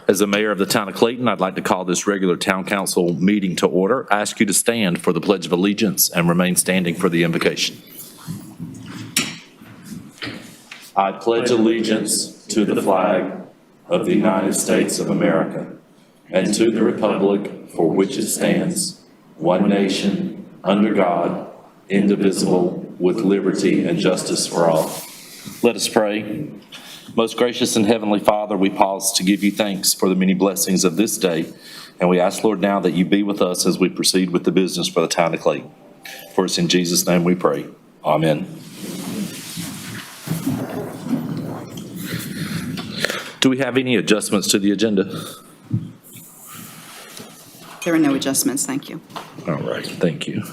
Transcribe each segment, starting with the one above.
As the mayor of the town of Clayton, I'd like to call this regular town council meeting to order. I ask you to stand for the Pledge of Allegiance and remain standing for the invocation. I pledge allegiance to the flag of the United States of America and to the republic for which it stands, one nation, under God, indivisible, with liberty and justice for all. Let us pray. Most gracious and heavenly Father, we pause to give you thanks for the many blessings of this day. And we ask, Lord, now that you be with us as we proceed with the business for the town of Clayton. For it's in Jesus' name we pray. Amen. Do we have any adjustments to the agenda? There are no adjustments, thank you. All right, thank you.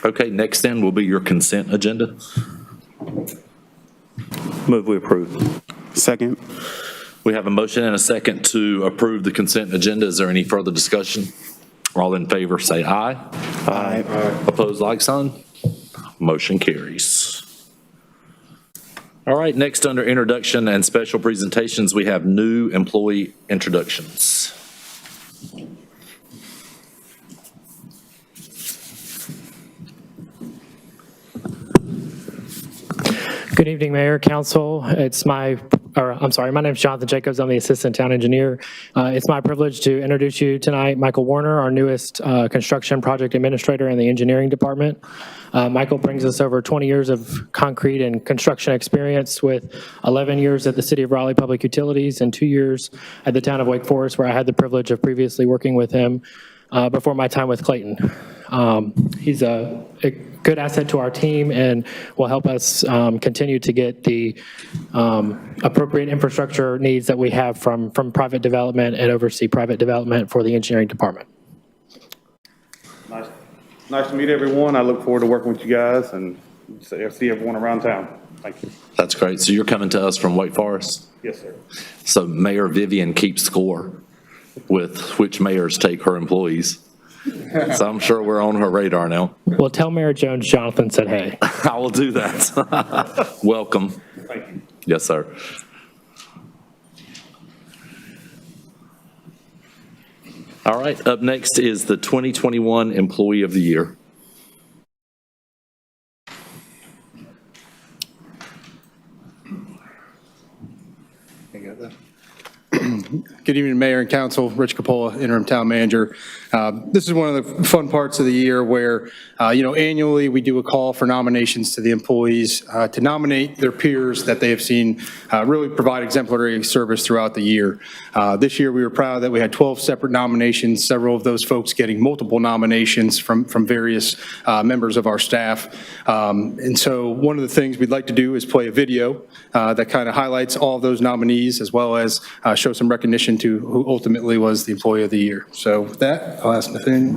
Okay, next then will be your consent agenda. Move we approve. Second. We have a motion and a second to approve the consent agenda. Is there any further discussion? All in favor say aye. Aye. Opposed, like sign. Motion carries. All right, next under introduction and special presentations, we have new employee introductions. Good evening, Mayor, Council. My name is Jonathan Jacobs. I'm the Assistant Town Engineer. It's my privilege to introduce you tonight Michael Warner, our newest Construction Project Administrator in the Engineering Department. Michael brings us over 20 years of concrete and construction experience with 11 years at the City of Raleigh Public Utilities and 2 years at the Town of Wake Forest, where I had the privilege of previously working with him before my time with Clayton. He's a good asset to our team and will help us continue to get the appropriate infrastructure needs that we have from private development and oversee private development for the engineering department. Nice to meet everyone. I look forward to working with you guys and see everyone around town. Thank you. That's great. So you're coming to us from Wake Forest? Yes, sir. So Mayor Vivian keeps score with which mayors take her employees. So I'm sure we're on her radar now. Well, tell Mayor Jones Jonathan said hey. I will do that. Welcome. Thank you. Yes, sir. All right, up next is the 2021 Employee of the Year. Good evening, Mayor and Council. Rich Capola, Interim Town Manager. This is one of the fun parts of the year where, annually we do a call for nominations to the employees to nominate their peers that they have seen really provide exemplary service throughout the year. This year we were proud that we had 12 separate nominations, several of those folks getting multiple nominations from various members of our staff. And so one of the things we'd like to do is play a video that kind of highlights all of those nominees as well as show some recognition to who ultimately was the Employee of the Year. So with that, I'll ask Nathaniel.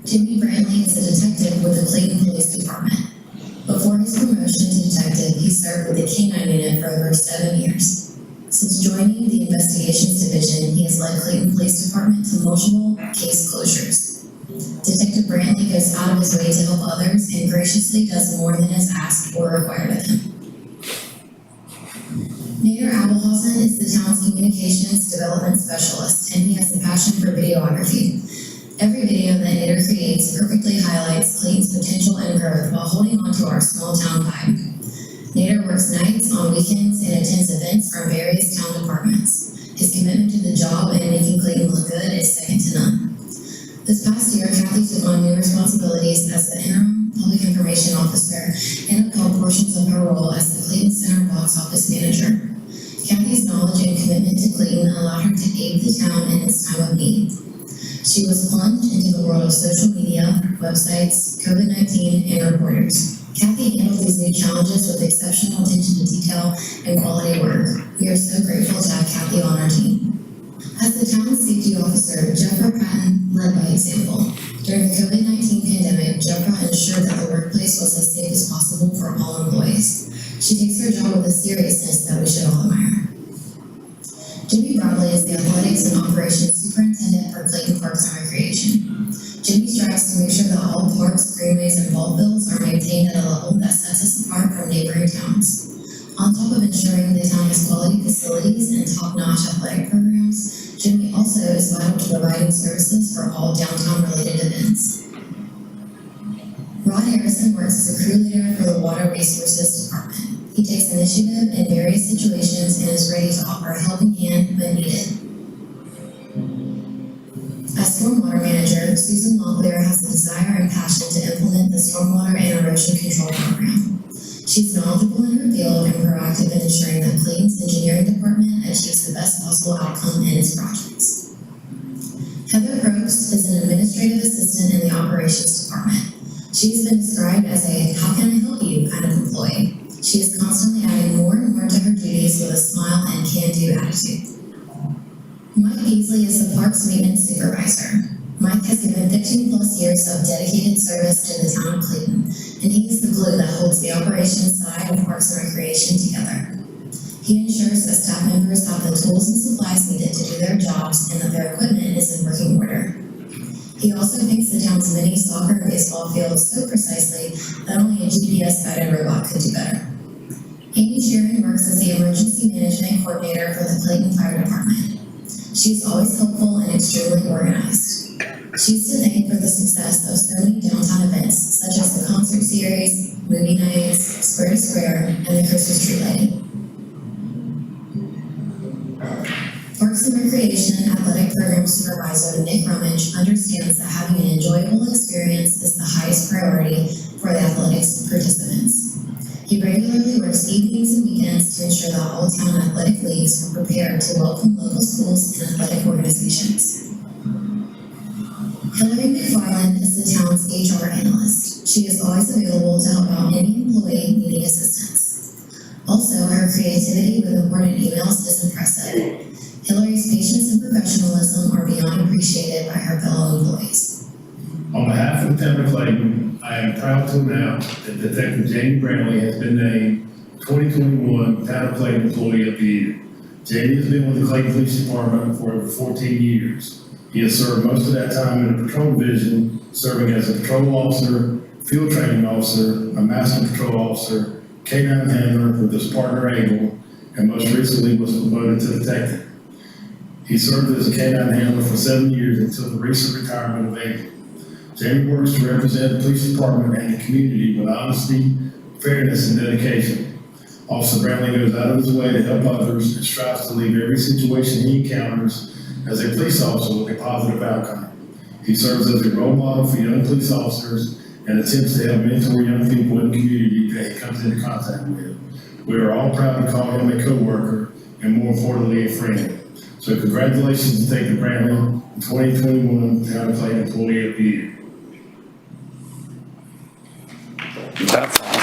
Jimmy Brantley is a detective with the Clayton Police Department. Before his promotion to detective, he served with the K-9 unit for over 7 years. Since joining the Investigations Division, he has led Clayton Police Department to multiple case closures. Detective Brantley goes out of his way to help others and graciously does more than is asked or required of him. Nader Abelhausen is the town's communications development specialist, and he has a passion for videography. Every video that Nader creates perfectly highlights Clayton's potential and growth while holding on to our small town vibe. Nader works nights, on weekends, and attends events from various town departments. His commitment to the job and making Clayton look good is second to none. This past year, Kathy took on new responsibilities as the interim public information officer and upheld portions of her role as the Clayton Center box office manager. Kathy's knowledge and commitment to Clayton allowed her to aid the town in its time of need. She was plunged into the world of social media, websites, COVID-19, and reporters. Kathy handled these new challenges with exceptional attention to detail and quality work. We are so grateful to have Kathy on our team. As the town's safety officer, Jeffra Patton led by example. During the COVID-19 pandemic, Jeffra ensured that the workplace was as safe as possible for all employees. She takes her job with a seriousness that we should all admire. Jimmy Bradley is the athletics and operations superintendent for Clayton Parks and Recreation. Jimmy strives to make sure that all parks, greenways, and ball fields are maintained at a level that sets us apart from neighboring towns. On top of ensuring the town has quality facilities and top-notch athletic programs, Jimmy also is vital to providing services for all downtown-related events. Rod Harrison works as a crew leader for the Water Resources Department. He takes initiative in various situations and is ready to offer a helping hand when needed. As stormwater manager, Susan Locklear has the desire and passion to implement the stormwater and erosion control program. She's knowledgeable in her field and proactive in ensuring that Clayton's engineering department achieves the best possible outcome in its projects. Heather Probst is an administrative assistant in the operations department. She's been described as a "how can I help you" kind of employee. She is constantly adding more and more to her duties with a smile and can-do attitude. Mike Beasley is the Parks Maintenance Supervisor. Mike has given 15+ years of dedicated service to the town of Clayton, and he is the glue that holds the operations side of Parks and Recreation together. He ensures that staff members have the tools and supplies needed to do their jobs and that their equipment is in working order. He also paints the town's many soccer and baseball fields so precisely that only a GPS-guided robot could do better. Amy Sheeran works as the Emergency Management Coordinator for the Clayton Fire Department. She's always helpful and extremely organized. She's to thank for the success of so many downtown events, such as the concert series, movie nights, Square to Square, and the Christmas tree lighting. Parks and Recreation Athletic Program Supervisor Nick Rummage understands that having an enjoyable experience is the highest priority for the athletics participants. He regularly works evenings and weekends to ensure that all town athletic leagues are prepared to welcome local schools and athletic organizations. Hillary McFarland is the town's HR analyst. She is always available to help out any employee needing assistance. Also, her creativity with important emails is impressive. Hillary's patience and professionalism are beyond appreciated by her fellow employees. On behalf of the town of Clayton, I am proud to announce that Detective Jamie Brantley has been named 2021 Town of Clayton Employee of the Year. Jamie has been with the Clayton Police Department for over 14 years. He has served most of that time in the patrol division, serving as a patrol officer, field training officer, a master patrol officer, K9 handler with his partner Abel, and most recently was promoted to detective. He served as a K9 handler for 7 years until the recent retirement of Abel. Jamie works to represent the police department and the community with honesty, fairness, and dedication. Officer Brantley goes out of his way to help others and strives to leave every situation he encounters as a police officer with a positive outcome. He serves as a role model for young police officers and attempts to help mentor young people in the community that he comes into contact with. We are all proud to call him a co-worker and, more importantly, a friend. So congratulations to Detective Brantley, 2021 Town of Clayton Employee of the Year. That's awesome.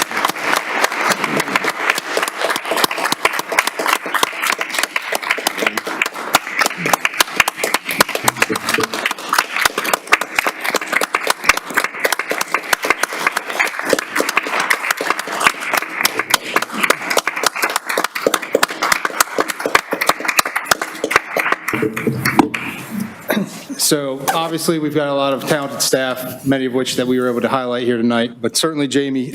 So obviously, we've got a lot of talented staff, many of which that we were able to highlight here tonight, but certainly Jamie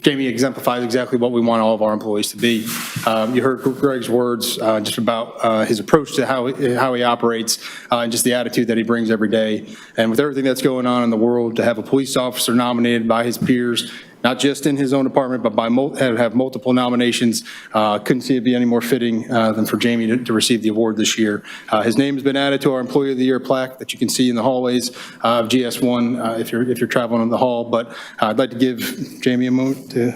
Jamie exemplifies exactly what we want all of our employees to be. You heard Greg's words just about his approach to how he operates and just the attitude that he brings every day. And with everything that's going on in the world, to have a police officer nominated by his peers, not just in his own department, but by have multiple nominations, couldn't see it be any more fitting than for Jamie to receive the award this year. His name has been added to our Employee of the Year plaque that you can see in the hallways of GS1 if you're traveling in the hall. But I'd like to give Jamie a moment to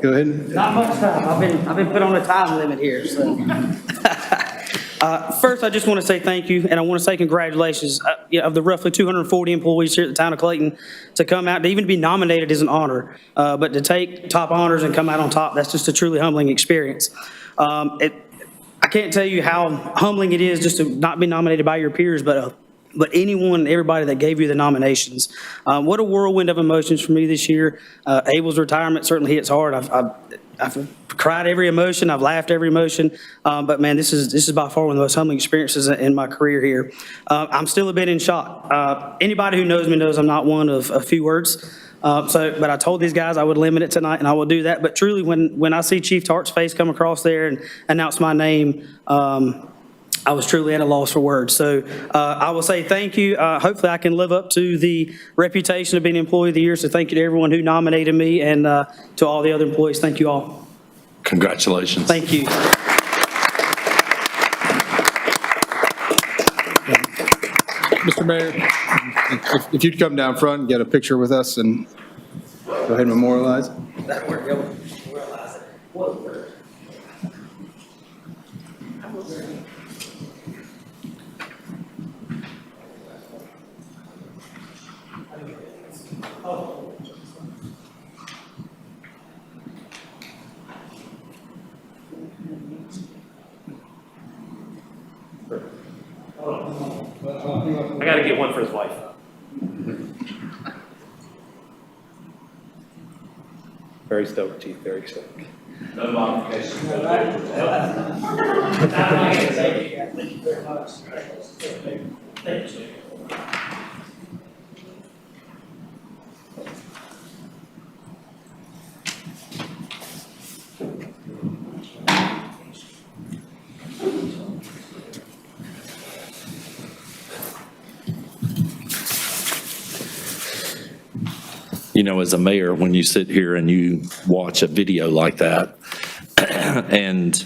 go ahead. Not much time. I've been put on a time limit here, so. First, I just want to say thank you, and I want to say congratulations. Of the roughly 240 employees here at the town of Clayton, to come out, to even be nominated is an honor. But to take top honors and come out on top, that's just a truly humbling experience. I can't tell you how humbling it is just to not be nominated by your peers, but anyone, everybody that gave you the nominations. What a whirlwind of emotions for me this year. Abel's retirement certainly hits hard. I've cried every emotion. I've laughed every emotion. But man, this is by far one of the most humbling experiences in my career here. I'm still a bit in shock. Anybody who knows me knows I'm not one of a few words. But I told these guys I would limit it tonight, and I will do that. But truly, when I see Chief Tart's face come across there and announce my name, I was truly at a loss for words. So I will say thank you. Hopefully I can live up to the reputation of being Employee of the Year. So thank you to everyone who nominated me, and to all the other employees. Thank you all. Congratulations. Thank you. Mr. Mayor, if you'd come down front and get a picture with us and go ahead and memorialize. That'll work. I got to get one for his wife. Very stoked, Chief, very stoked. No modifications. Thank you very much. Thank you. You know, as a mayor, when you sit here and you watch a video like that, and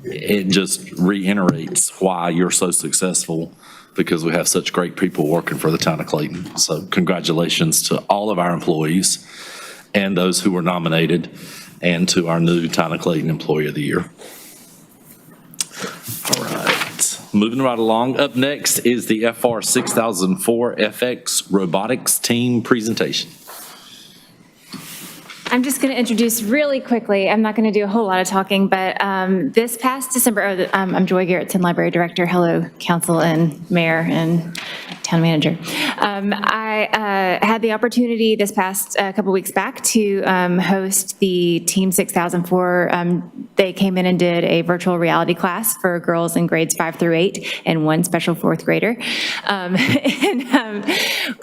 it just reiterates why you're so successful, because we have such great people working for the town of Clayton. So congratulations to all of our employees and those who were nominated, and to our new Town of Clayton Employee of the Year. All right, moving right along. Up next is the FR 6004 FX Robotics Team presentation. I'm just going to introduce really quickly. I'm not going to do a whole lot of talking, but this past December, I'm Joy Garrettson, Library Director. Hello, Council and Mayor and Town Manager. I had the opportunity this past couple weeks back to host the Team 6004. They came in and did a virtual reality class for girls in grades 5 through 8 and one special 4th grader.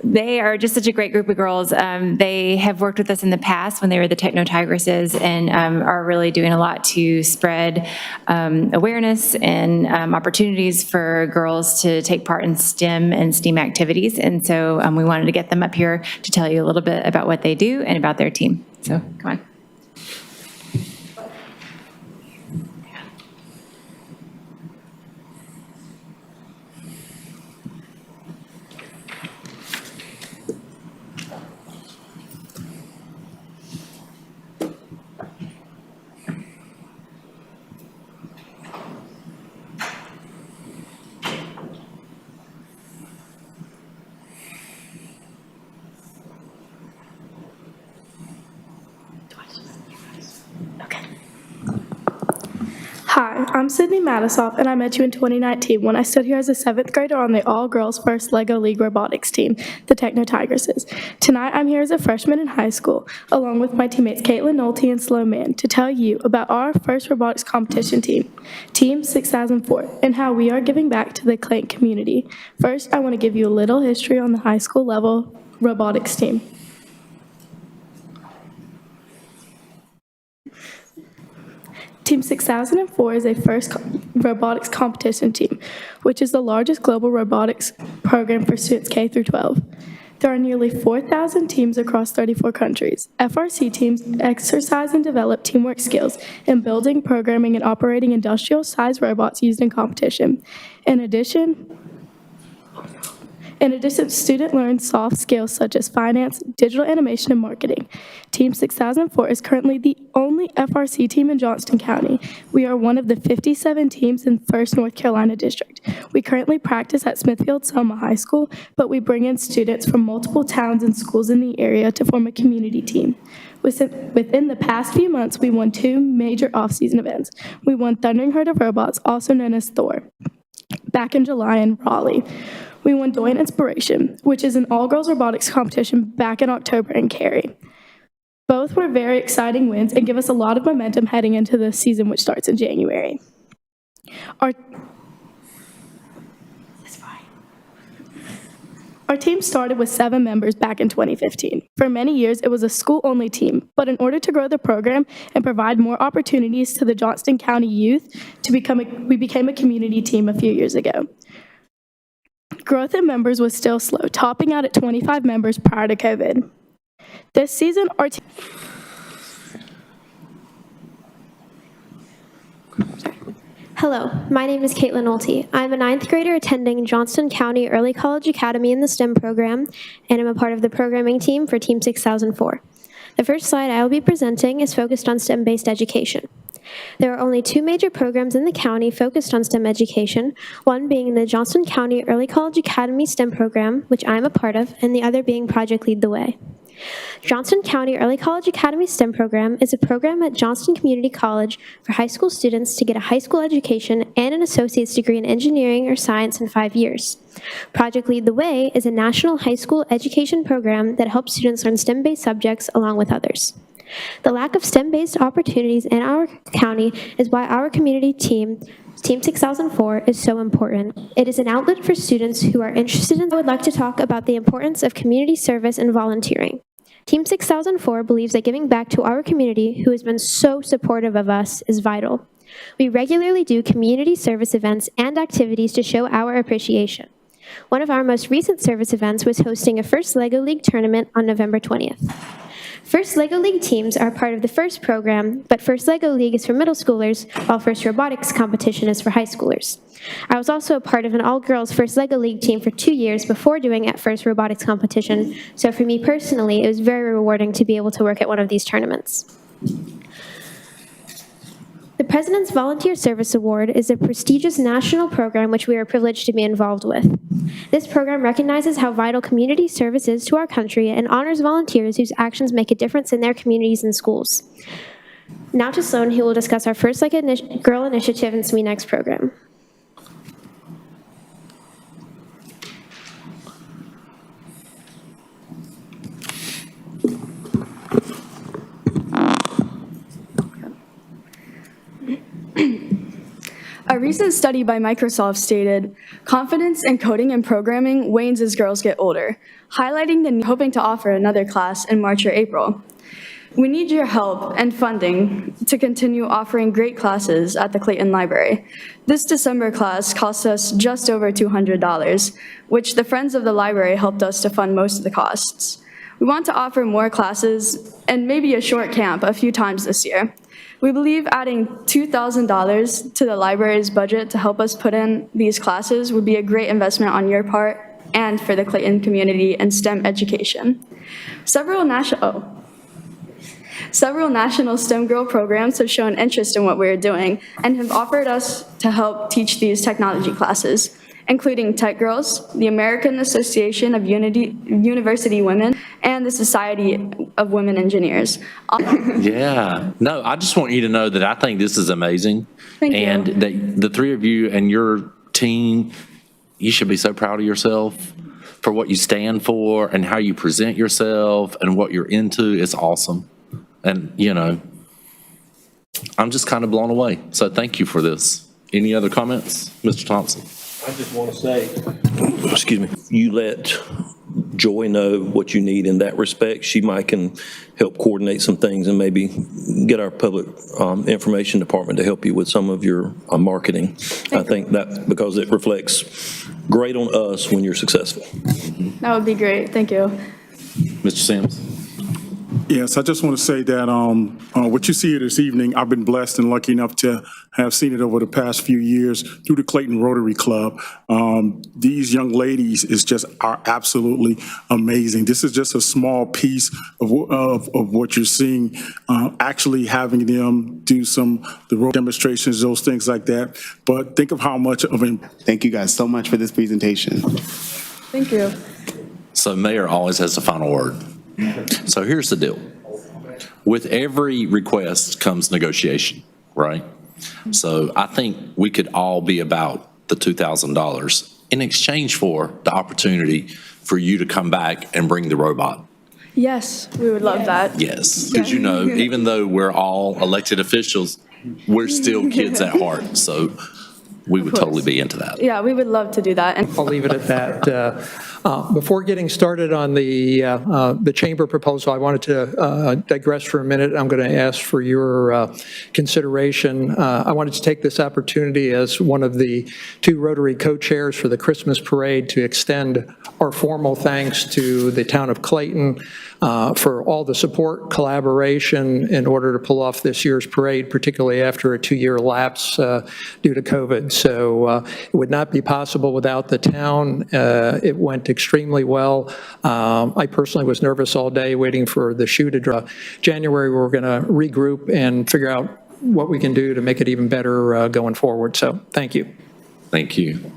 They are just such a great group of girls. They have worked with us in the past when they were the Techno Tigresses, and are really doing a lot to spread awareness and opportunities for girls to take part in STEM and STEAM activities. And so we wanted to get them up here to tell you a little bit about what they do and about their team. So come on. Hi, I'm Sydney Matisoff, and I met you in 2019 when I stood here as a 7th grader on the all-girls first LEGO League robotics team, the Techno Tigresses. Tonight, I'm here as a freshman in high school, along with my teammates Caitlin Nolte and Slow Man, to tell you about our first robotics competition team, Team 6004, and how we are giving back to the Clayton community. First, I want to give you a little history on the high school level robotics team. 6004 is a first robotics competition team, which is the largest global robotics program for students K through 12. There are nearly 4,000 teams across 34 countries. FRC teams exercise and develop teamwork skills in building, programming, and operating industrial-sized robots used in competition. In addition, students learn soft skills such as finance, digital animation, and marketing. Team 6004 is currently the only FRC team in Johnston County. We are one of the 57 teams in 1st North Carolina District. We currently practice at Smithfield-Selma High School, but we bring in students from multiple towns and schools in the area to form a community team. Within the past few months, we won 2 major off-season events. We won Thundering Herd of Robots, also known as Thor, back in July in Raleigh. We won Doing Inspiration, which is an all-girls robotics competition back in October in Cary. Both were very exciting wins and give us a lot of momentum heading into the season, which starts in January. Our team started with 7 members back in 2015. For many years, it was a school-only team, but in order to grow the program and provide more opportunities to the Johnston County youth, we became a community team a few years ago. Growth in members was still slow, topping out at 25 members prior to COVID. This season, our team... Hello, my name is Caitlin Nolte. I'm a 9th grader attending Johnston County Early College Academy in the STEM program, and I'm a part of the programming team for Team 6004. The first slide I will be presenting is focused on STEM-based education. There are only 2 major programs in the county focused on STEM education, one being the Johnston County Early College Academy STEM program, which I am a part of, and the other being Project Lead the Way. Johnston County Early College Academy STEM program is a program at Johnston Community College for high school students to get a high school education and an associate's degree in engineering or science in 5 years. Project Lead the Way is a national high school education program that helps students learn STEM-based subjects along with others. The lack of STEM-based opportunities in our county is why our community team, Team 6004, is so important. It is an outlet for students who are interested in. I would like to talk about the importance of community service and volunteering. Team 6004 believes that giving back to our community, who has been so supportive of us, is vital. We regularly do community service events and activities to show our appreciation. One of our most recent service events was hosting a First LEGO League tournament on November 20th. First LEGO League teams are part of the FIRST program, but First LEGO League is for middle schoolers, while First Robotics competition is for high schoolers. I was also a part of an all-girls First LEGO League team for 2 years before doing at First Robotics competition, so for me personally, it was very rewarding to be able to work at one of these tournaments. The President's Volunteer Service Award is a prestigious national program which we are privileged to be involved with. This program recognizes how vital community service is to our country and honors volunteers whose actions make a difference in their communities and schools. Now to Sloan, who will discuss our First Like a Girl initiative and SME program. A recent study by Microsoft stated, confidence in coding and programming wanes as girls get older, highlighting the need hoping to offer another class in March or April. We need your help and funding to continue offering great classes at the Clayton Library. This December class cost us just over $200, which the Friends of the Library helped us to fund most of the costs. We want to offer more classes and maybe a short camp a few times this year. We believe adding $2,000 to the library's budget to help us put in these classes would be a great investment on your part and for the Clayton community and STEM education. Several national STEM Girl programs have shown interest in what we're doing and have offered us to help teach these technology classes, including Tech Girls, the American Association of University Women, and the Society of Women Engineers. Yeah. No, I just want you to know that I think this is amazing. Thank you. And that the 3 of you and your team, you should be so proud of yourself for what you stand for and how you present yourself and what you're into. It's awesome. And, you know, I'm just kind of blown away. So thank you for this. Any other comments? Mr. Thompson? I just want to say, excuse me, you let Joy know what you need in that respect. She might can help coordinate some things and maybe get our public information department to help you with some of your marketing. I think that because it reflects great on us when you're successful. That would be great. Thank you. Mr. Sims? Yes, I just want to say that what you see here this evening, I've been blessed and lucky enough to have seen it over the past few years through the Clayton Rotary Club. These young ladies are absolutely amazing. This is just a small piece of what you're seeing. Actually having them do the road demonstrations, those things like that. But think of how much of an. Thank you guys so much for this presentation. Thank you. So mayor always has the final word. So here's the deal. With every request comes negotiation, right? So I think we could all be about the $2,000 in exchange for the opportunity for you to come back and bring the robot. Yes, we would love that. Yes, because even though we're all elected officials, we're still kids at heart. So we would totally be into that. Yeah, we would love to do that. And I'll leave it at that. Before getting started on the chamber proposal, I wanted to digress for a minute. I'm going to ask for your consideration. I wanted to take this opportunity as one of the 2 Rotary co-chairs for the Christmas parade to extend our formal thanks to the town of Clayton for all the support, collaboration in order to pull off this year's parade, particularly after a 2-year lapse due to COVID. So it would not be possible without the town. It went extremely well. I personally was nervous all day waiting for the shoe to drop. January, we're going to regroup and figure out what we can do to make it even better going forward. So thank you. Thank you.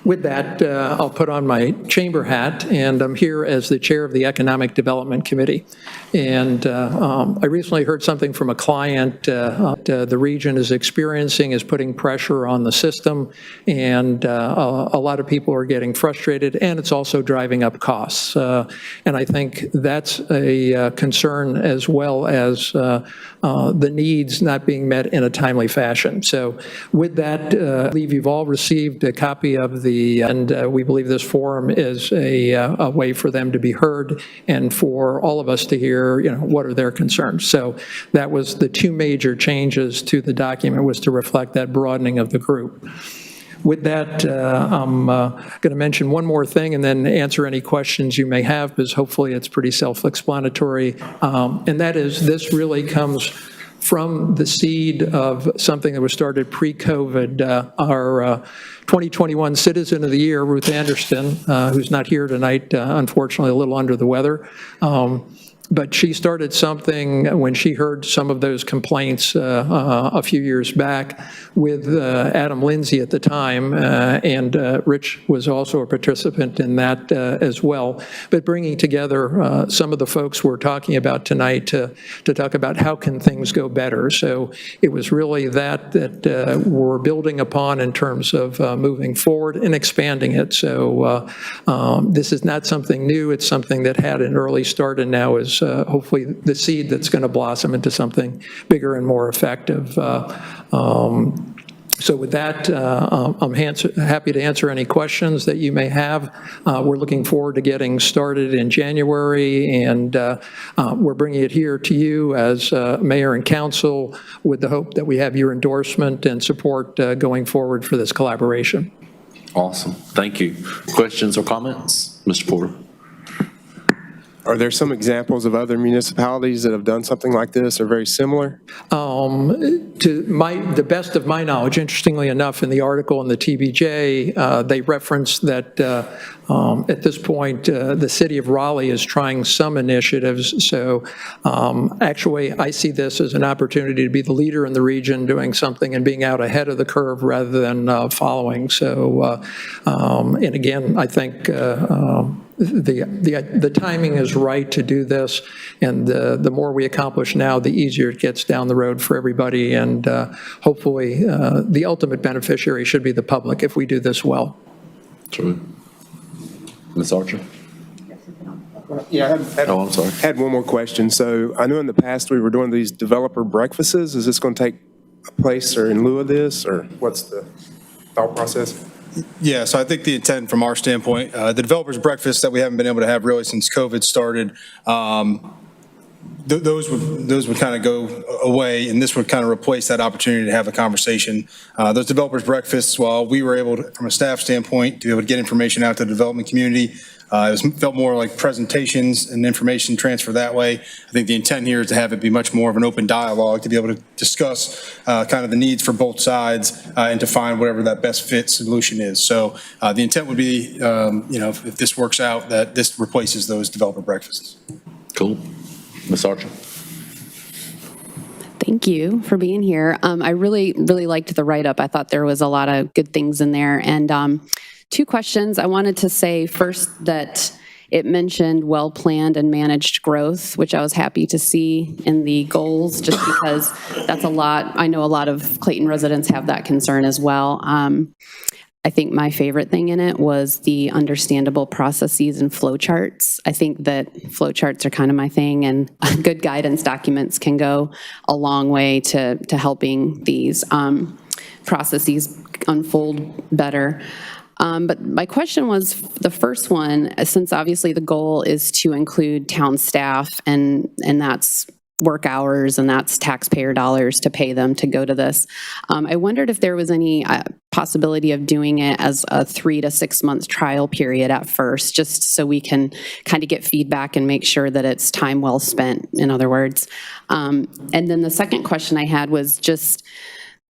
With that, I'll put on my chamber hat, and I'm here as the chair of the Economic Development Committee. And I recently heard something from a client the region is experiencing is putting pressure on the system, and a lot of people are getting frustrated, and it's also driving up costs. And I think that's a concern, as well as the needs not being met in a timely fashion. So with that, I believe you've all received a copy of and we believe this forum is a way for them to be heard and for all of us to hear, what are their concerns. So that was the 2 major changes to the document, was to reflect that broadening of the group. With that, I'm going to mention one more thing and then answer any questions you may have, because hopefully it's pretty self-explanatory. And that is, this really comes from the seed of something that was started pre-COVID. Our 2021 Citizen of the Year, Ruth Anderson, who's not here tonight, unfortunately a little under the weather, but she started something when she heard some of those complaints a few years back with Adam Lindsay at the time, and Rich was also a participant in that as well, but bringing together some of the folks we're talking about tonight to talk about how can things go better. So it was really that we're building upon in terms of moving forward and expanding it. So this is not something new. It's something that had an early start and now is hopefully the seed that's going to blossom into something bigger and more effective. So with that, I'm happy to answer any questions that you may have. We're looking forward to getting started in January, and we're bringing it here to you as mayor and council with the hope that we have your endorsement and support going forward for this collaboration. Awesome. Thank you. Questions or comments? Mr. Porter. Are there some examples of other municipalities that have done something like this or very similar? To the best of my knowledge, interestingly enough, in the article in the TBJ, they referenced that at this point, the city of Raleigh is trying some initiatives. So actually, I see this as an opportunity to be the leader in the region doing something and being out ahead of the curve rather than following. So, and again, I think the timing is right to do this, and the more we accomplish now, the easier it gets down the road for everybody, and hopefully the ultimate beneficiary should be the public if we do this well. True. Ms. Archer? Yeah, I'm sorry. Had one more question. So I know in the past we were doing these developer breakfasts. Is this going to take place or in lieu of this, or what's the thought process? Yeah, so I think the intent from our standpoint, the developers breakfast that we haven't been able to have really since COVID started, those would kind of go away, and this would kind of replace that opportunity to have a conversation. Those developers breakfasts, while we were able to, from a staff standpoint, to be able to get information out to the development community, felt more like presentations and information transfer that way. I think the intent here is to have it be much more of an open dialogue, to be able to discuss kind of the needs for both sides and to find whatever that best fit solution is. So the intent would be, if this works out, that this replaces those developer breakfasts. Cool. Ms. Archer. Thank you for being here. I really liked the write-up. I thought there was a lot of good things in there. And 2 questions. I wanted to say first that it mentioned well-planned and managed growth, which I was happy to see in the goals, just because that's a lot. I know a lot of Clayton residents have that concern as well. I think my favorite thing in it was the understandable processes and flowcharts. I think that flowcharts are kind of my thing, and good guidance documents can go a long way to helping these processes unfold better. But my question was, the first one, since obviously the goal is to include town staff, and that's work hours and that's taxpayer dollars to pay them to go to this. I wondered if there was any possibility of doing it as a 3 to 6 month trial period at first, just so we can kind of get feedback and make sure that it's time well spent, in other words. And then the second question I had was just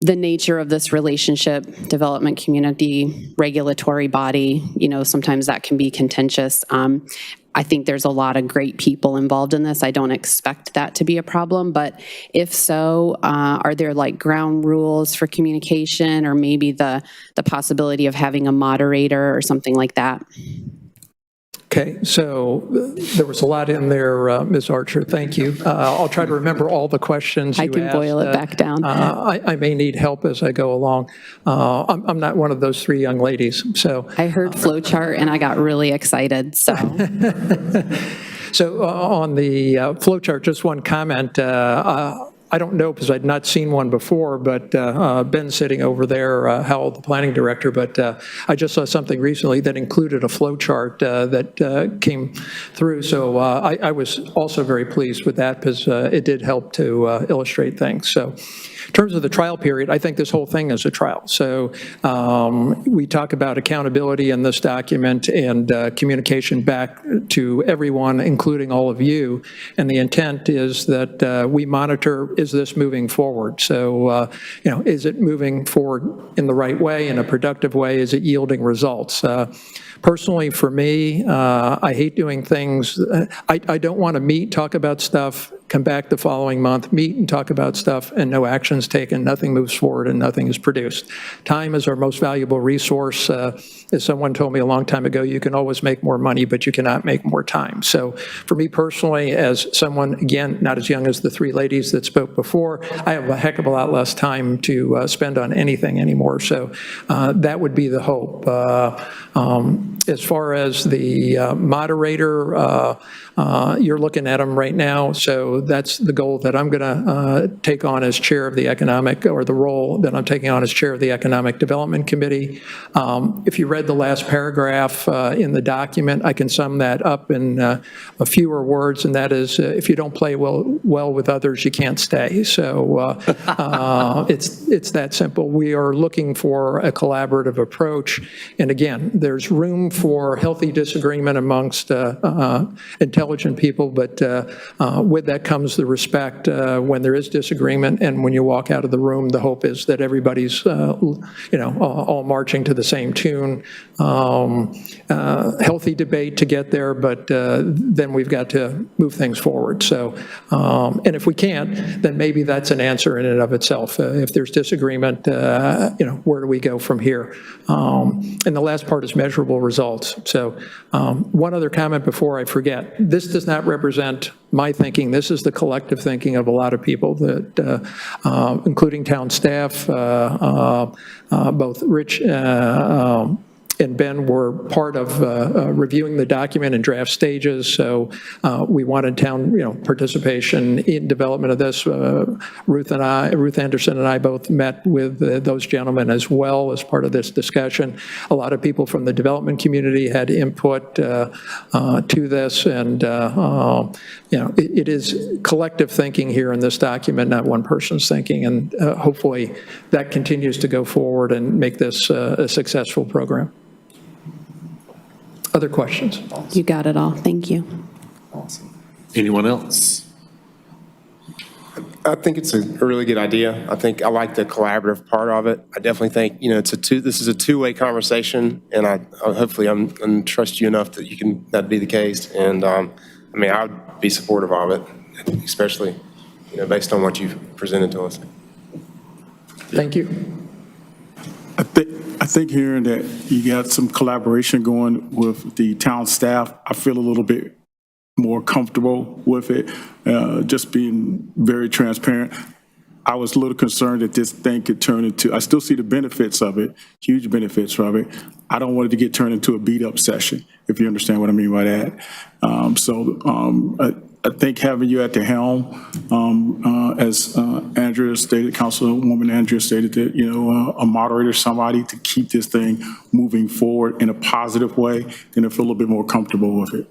the nature of this relationship, development community, regulatory body, sometimes that can be contentious. I think there's a lot of great people involved in this. I don't expect that to be a problem, but if so, are there like ground rules for communication, or maybe the possibility of having a moderator or something like that? Okay, so there was a lot in there, Ms. Archer. Thank you. I'll try to remember all the questions you asked. I can boil it back down. I may need help as I go along. I'm not one of those 3 young ladies, so. I heard flowchart and I got really excited, so. So on the flowchart, just one comment. I don't know, because I'd not seen one before, but Ben sitting over there, Howell, the planning director, but I just saw something recently that included a flow chart that came through. So I was also very pleased with that, because it did help to illustrate things. So in terms of the trial period, I think this whole thing is a trial. So we talk about accountability in this document and communication back to everyone, including all of you. And the intent is that we monitor, is this moving forward? So, is it moving forward in the right way, in a productive way? Is it yielding results? Personally, for me, I hate doing things. I don't want to meet, talk about stuff, come back the following month, meet and talk about stuff, and no action's taken, nothing moves forward, and nothing is produced. Time is our most valuable resource. As someone told me a long time ago, you can always make more money, but you cannot make more time. So for me personally, as someone, again, not as young as the 3 ladies that spoke before, I have a heck of a lot less time to spend on anything anymore. So that would be the hope. As far as the moderator, you're looking at them right now, so that's the goal that I'm going to take on as chair of the economic, or the role that I'm taking on as chair of the Economic Development Committee. If you read the last paragraph in the document, I can sum that up in a fewer words, and that is, if you don't play well with others, you can't stay. So it's that simple. We are looking for a collaborative approach, and again, there's room for healthy disagreement amongst intelligent people, but with that comes the respect when there is disagreement, and when you walk out of the room, the hope is that everybody's all marching to the same tune. Healthy debate to get there, but then we've got to move things forward. So, and if we can't, then maybe that's an answer in and of itself. If there's disagreement, where do we go from here? And the last part is measurable results. So one other comment before I forget. This does not represent my thinking. This is the collective thinking of a lot of people, that, including town staff, both Rich and Ben were part of reviewing the document in draft stages, so we wanted town, participation in development of this. Ruth Anderson and I both met with those gentlemen as well as part of this discussion. A lot of people from the development community had input to this, and it is collective thinking here in this document, not one person's thinking, and hopefully that continues to go forward and make this a successful program. Other questions? You got it all. Thank you. Awesome. Anyone else? I think it's a really good idea. I think I like the collaborative part of it. I definitely think, this is a two-way conversation, and I hopefully I'm trust you enough that that'd be the case. And I would be supportive of it, especially, based on what you've presented to us. Thank you. I think hearing that you got some collaboration going with the town staff, I feel a little bit more comfortable with it, just being very transparent. I was a little concerned that this thing could turn into, I still see the benefits of it, huge benefits from it. I don't want it to get turned into a beat-up session, if you understand what I mean by that. I think having you at the helm, as Andrea stated, Councilwoman Andrea stated, that, a moderator, somebody to keep this thing moving forward in a positive way, and I feel a little bit more comfortable with it.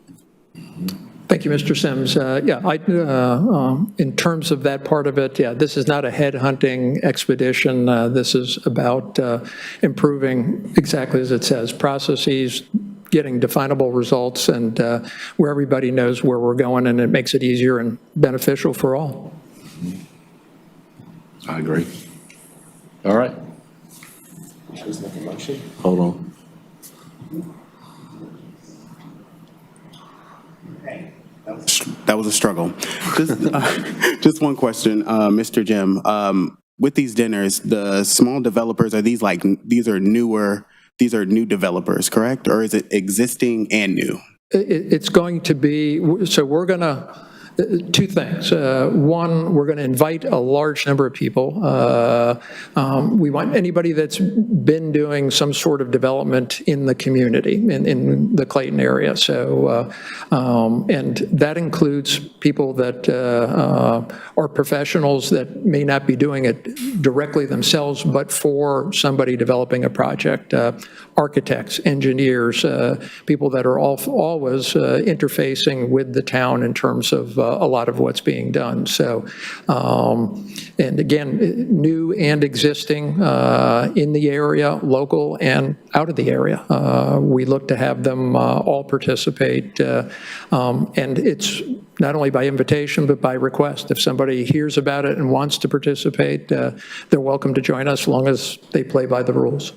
Thank you, Mr. Sims. In terms of that part of it, this is not a headhunting expedition. This is about improving, exactly as it says, processes, getting definable results, and where everybody knows where we're going, and it makes it easier and beneficial for all. I agree. All right. Hold on. That was a struggle. Just one question, Mr. Jim. With these dinners, the small developers, these are new developers, correct? Or is it existing and new? It's going to be, so we're going to, two things. One, we're going to invite a large number of people. We want anybody that's been doing some sort of development in the community, in the Clayton area. So, and that includes people that are professionals that may not be doing it directly themselves, but for somebody developing a project. Architects, engineers, people that are always interfacing with the town in terms of a lot of what's being done. So, and again, new and existing in the area, local and out of the area. We look to have them all participate, and it's not only by invitation, but by request. If somebody hears about it and wants to participate, they're welcome to join us as long as they play by the rules.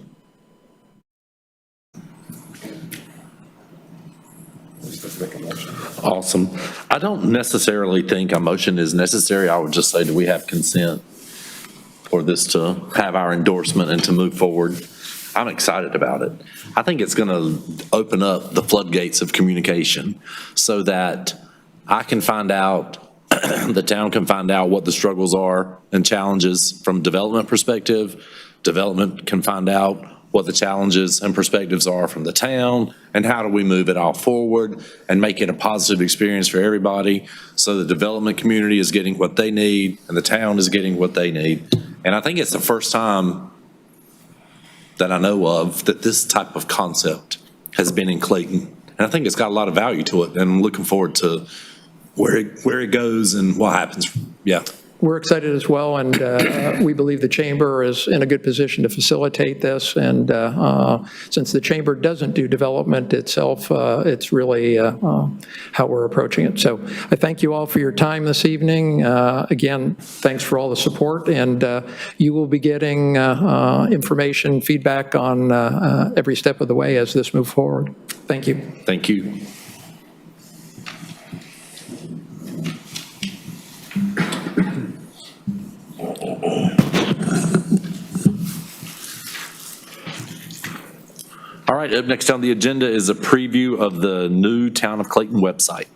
Awesome. I don't necessarily think a motion is necessary. I would just say, do we have consent for this to have our endorsement and to move forward? I'm excited about it. I think it's going to open up the floodgates of communication so that I can find out, the town can find out what the struggles are and challenges from development perspective. Development can find out what the challenges and perspectives are from the town, and how do we move it all forward and make it a positive experience for everybody so the development community is getting what they need and the town is getting what they need. And I think it's the first time that I know of that this type of concept has been in Clayton. And I think it's got a lot of value to it, and I'm looking forward to where it goes and what happens. Yeah. We're excited as well, and we believe the Chamber is in a good position to facilitate this. And since the Chamber doesn't do development itself, it's really how we're approaching it. So I thank you all for your time this evening. Again, thanks for all the support, and you will be getting information, feedback on every step of the way as this moves forward. Thank you. Thank you. All right, up next on the agenda is a preview of the new Town of Clayton website.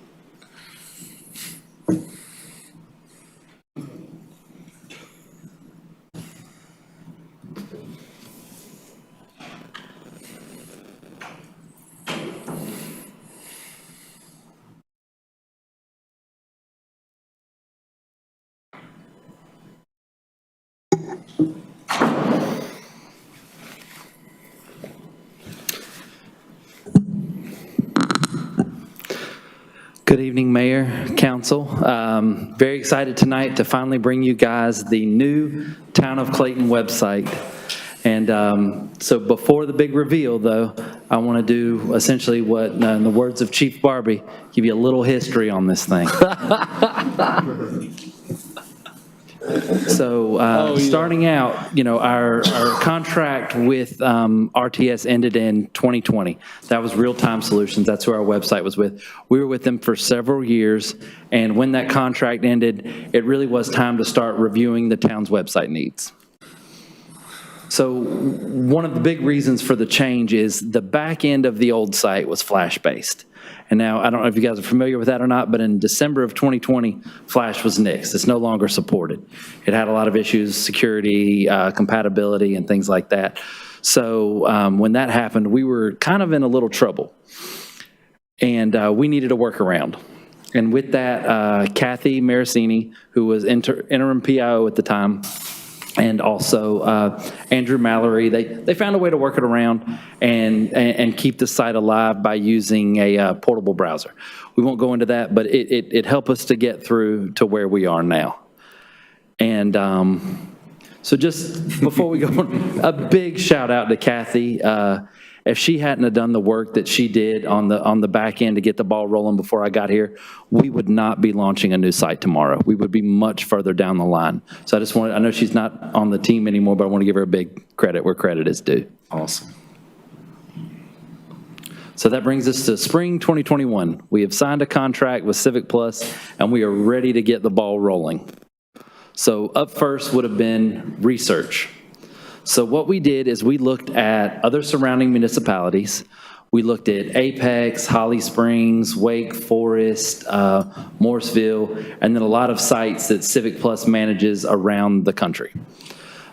Good evening, Mayor, Council. Very excited tonight to finally bring you guys the new Town of Clayton website. And so before the big reveal, though, I want to do essentially what, in the words of Chief Barbie, give you a little history on this thing. So starting out, our contract with RTS ended in 2020. That was Real Time Solutions. That's who our website was with. We were with them for several years, and when that contract ended, it really was time to start reviewing the town's website needs. So one of the big reasons for the change is the back end of the old site was Flash-based. And now, I don't know if you guys are familiar with that or not, but in December of 2020, Flash was nixed. It's no longer supported. It had a lot of issues, security, compatibility, and things like that. So when that happened, we were kind of in a little trouble. And we needed a workaround. And with that, Kathy Maricini, who was interim PIO at the time, and also Andrew Mallory, they found a way to work it around and keep the site alive by using a portable browser. We won't go into that, but it helped us to get through to where we are now. And so just before we go, a big shout out to Kathy. If she hadn't have done the work that she did on the back end to get the ball rolling before I got here, we would not be launching a new site tomorrow. We would be much further down the line. So I know she's not on the team anymore, but I want to give her a big credit where credit is due. Awesome. So that brings us to spring 2021. We have signed a contract with Civic Plus, and we are ready to get the ball rolling. So up first would have been research. So what we did is we looked at other surrounding municipalities. We looked at Apex, Holly Springs, Wake Forest, Morrisville, and then a lot of sites that Civic Plus manages around the country.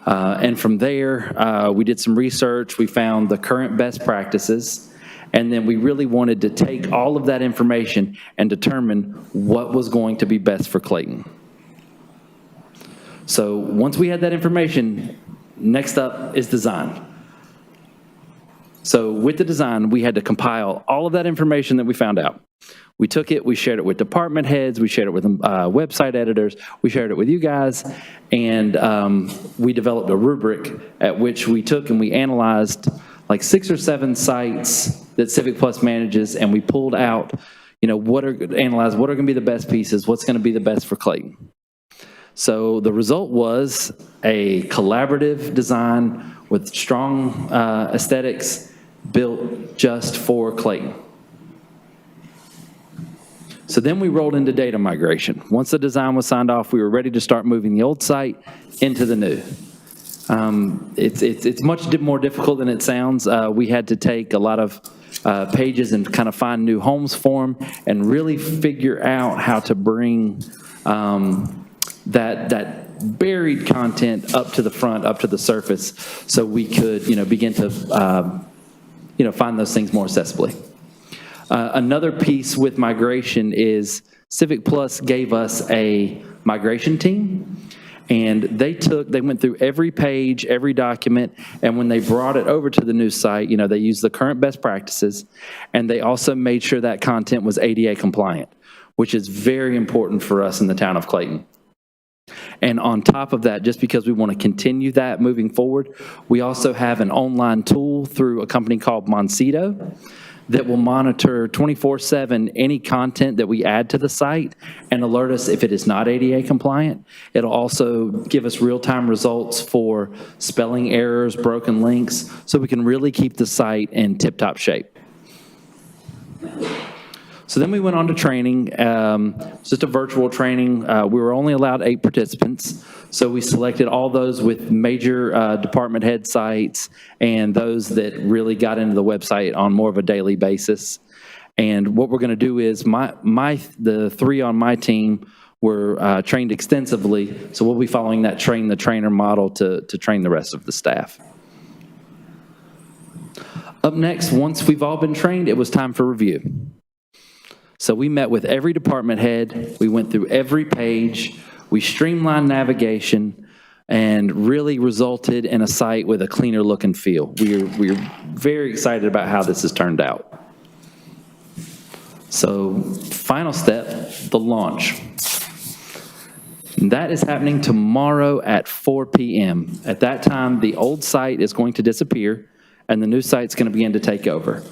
And from there, we did some research. We found the current best practices, and then we really wanted to take all of that information and determine what was going to be best for Clayton. So once we had that information, next up is design. So with the design, we had to compile all of that information that we found out. We took it, we shared it with department heads, we shared it with website editors, we shared it with you guys, and we developed a rubric at which we took and we analyzed like 6 or 7 sites that Civic Plus manages, and we pulled out, analyzed what are gonna be the best pieces, what's gonna be the best for Clayton. So the result was a collaborative design with strong aesthetics built just for Clayton. So then we rolled into data migration. Once the design was signed off, we were ready to start moving the old site into the new. It's much more difficult than it sounds. We had to take a lot of pages and kind of find new homes for them and really figure out how to bring that buried content up to the front, up to the surface, so we could, begin to, find those things more accessibly. Another piece with migration is Civic Plus gave us a migration team, and they went through every page, every document, and when they brought it over to the new site, they used the current best practices, and they also made sure that content was ADA compliant, which is very important for us in the town of Clayton. And on top of that, just because we want to continue that moving forward, we also have an online tool through a company called Moncito that will monitor 24/7 any content that we add to the site and alert us if it is not ADA compliant. It'll also give us real-time results for spelling errors, broken links, so we can really keep the site in tip-top shape. So then we went on to training, just a virtual training. We were only allowed 8 participants. So we selected all those with major department head sites and those that really got into the website on more of a daily basis. And what we're gonna do is the 3 on my team were trained extensively. So we'll be following that train the trainer model to train the rest of the staff. Up next, once we've all been trained, it was time for review. So we met with every department head, we went through every page, we streamlined navigation, and really resulted in a site with a cleaner look and feel. We're very excited about how this has turned out. So final step, the launch. That is happening tomorrow at 4 p.m. At that time, the old site is going to disappear and the new site's going to begin to take over.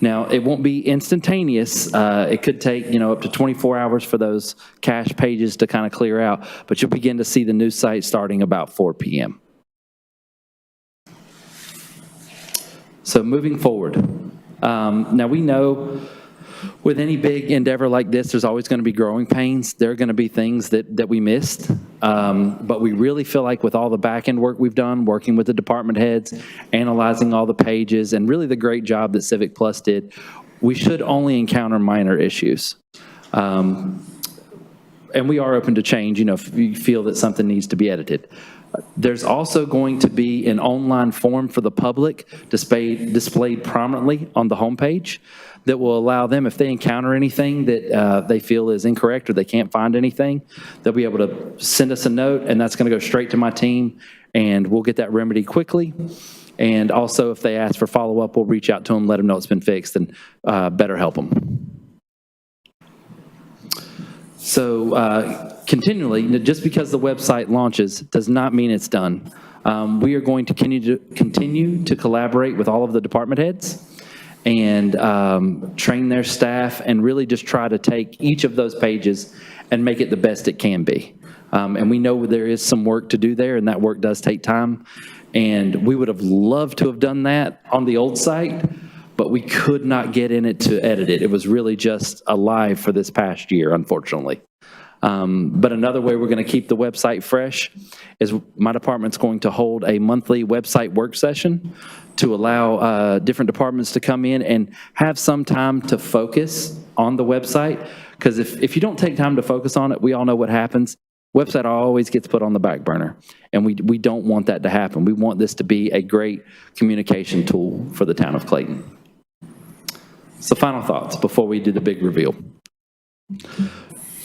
Now, it won't be instantaneous. It could take, up to 24 hours for those cache pages to kind of clear out, but you'll begin to see the new site starting about 4 p.m. So moving forward. Now, we know with any big endeavor like this, there's always going to be growing pains. There are going to be things that we missed. But we really feel like with all the back-end work we've done, working with the department heads, analyzing all the pages, and really the great job that Civic Plus did, we should only encounter minor issues. And we are open to change, if you feel that something needs to be edited. There's also going to be an online form for the public displayed prominently on the homepage that will allow them, if they encounter anything that they feel is incorrect or they can't find anything, they'll be able to send us a note, and that's going to go straight to my team, and we'll get that remedy quickly. And also, if they ask for follow-up, we'll reach out to them, let them know it's been fixed, and better help them. So continually, just because the website launches does not mean it's done. We are going to continue to collaborate with all of the department heads and train their staff and really just try to take each of those pages and make it the best it can be. And we know there is some work to do there, and that work does take time. And we would have loved to have done that on the old site, but we could not get in it to edit it. It was really just alive for this past year, unfortunately. But another way we're going to keep the website fresh is my department's going to hold a monthly website work session to allow different departments to come in and have some time to focus on the website. Because if you don't take time to focus on it, we all know what happens. Website always gets put on the back burner, and we don't want that to happen. We want this to be a great communication tool for the town of Clayton. So final thoughts before we do the big reveal.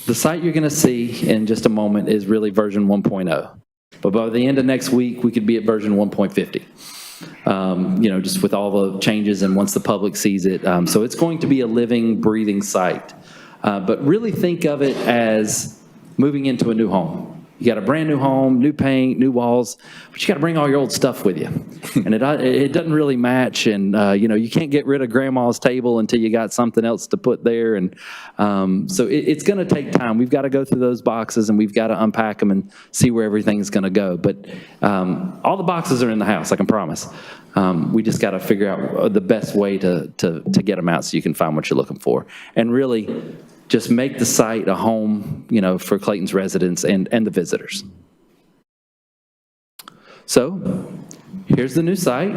The site you're going to see in just a moment is really version 1.0. But by the end of next week, we could be at version 1.50. Just with all the changes and once the public sees it. So it's going to be a living, breathing site. But really think of it as moving into a new home. You got a brand new home, new paint, new walls, but you got to bring all your old stuff with you. And it doesn't really match. And, you can't get rid of grandma's table until you got something else to put there. And so it's going to take time. We've got to go through those boxes and we've got to unpack them and see where everything's going to go. But all the boxes are in the house, I can promise. We just got to figure out the best way to get them out so you can find what you're looking for. And really, just make the site a home, for Clayton's residents and the visitors. So here's the new site.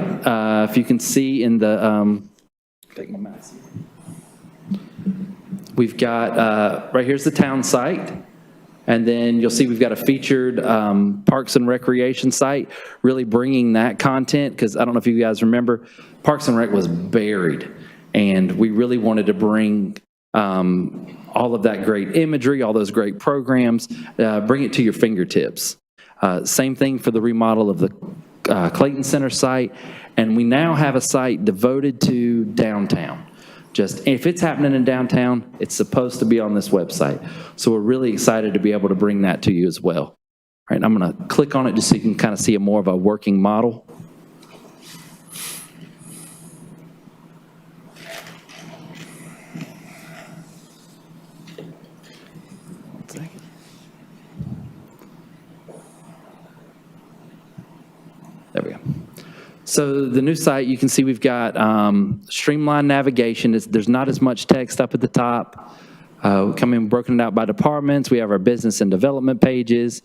If you can see in the, take my mouse. We've got, right here's the town site. And then you'll see we've got a featured Parks and Recreation site, really bringing that content, because I don't know if you guys remember, Parks and Rec was buried. And we really wanted to bring all of that great imagery, all those great programs, bring it to your fingertips. Same thing for the remodel of the Clayton Center site, and we now have a site devoted to downtown. Just if it's happening in downtown, it's supposed to be on this website. So we're really excited to be able to bring that to you as well. All right, I'm going to click on it just so you can kind of see a more of a working model. There we go. So the new site, you can see we've got streamlined navigation. There's not as much text up at the top. We come in broken it out by departments. We have our business and development pages,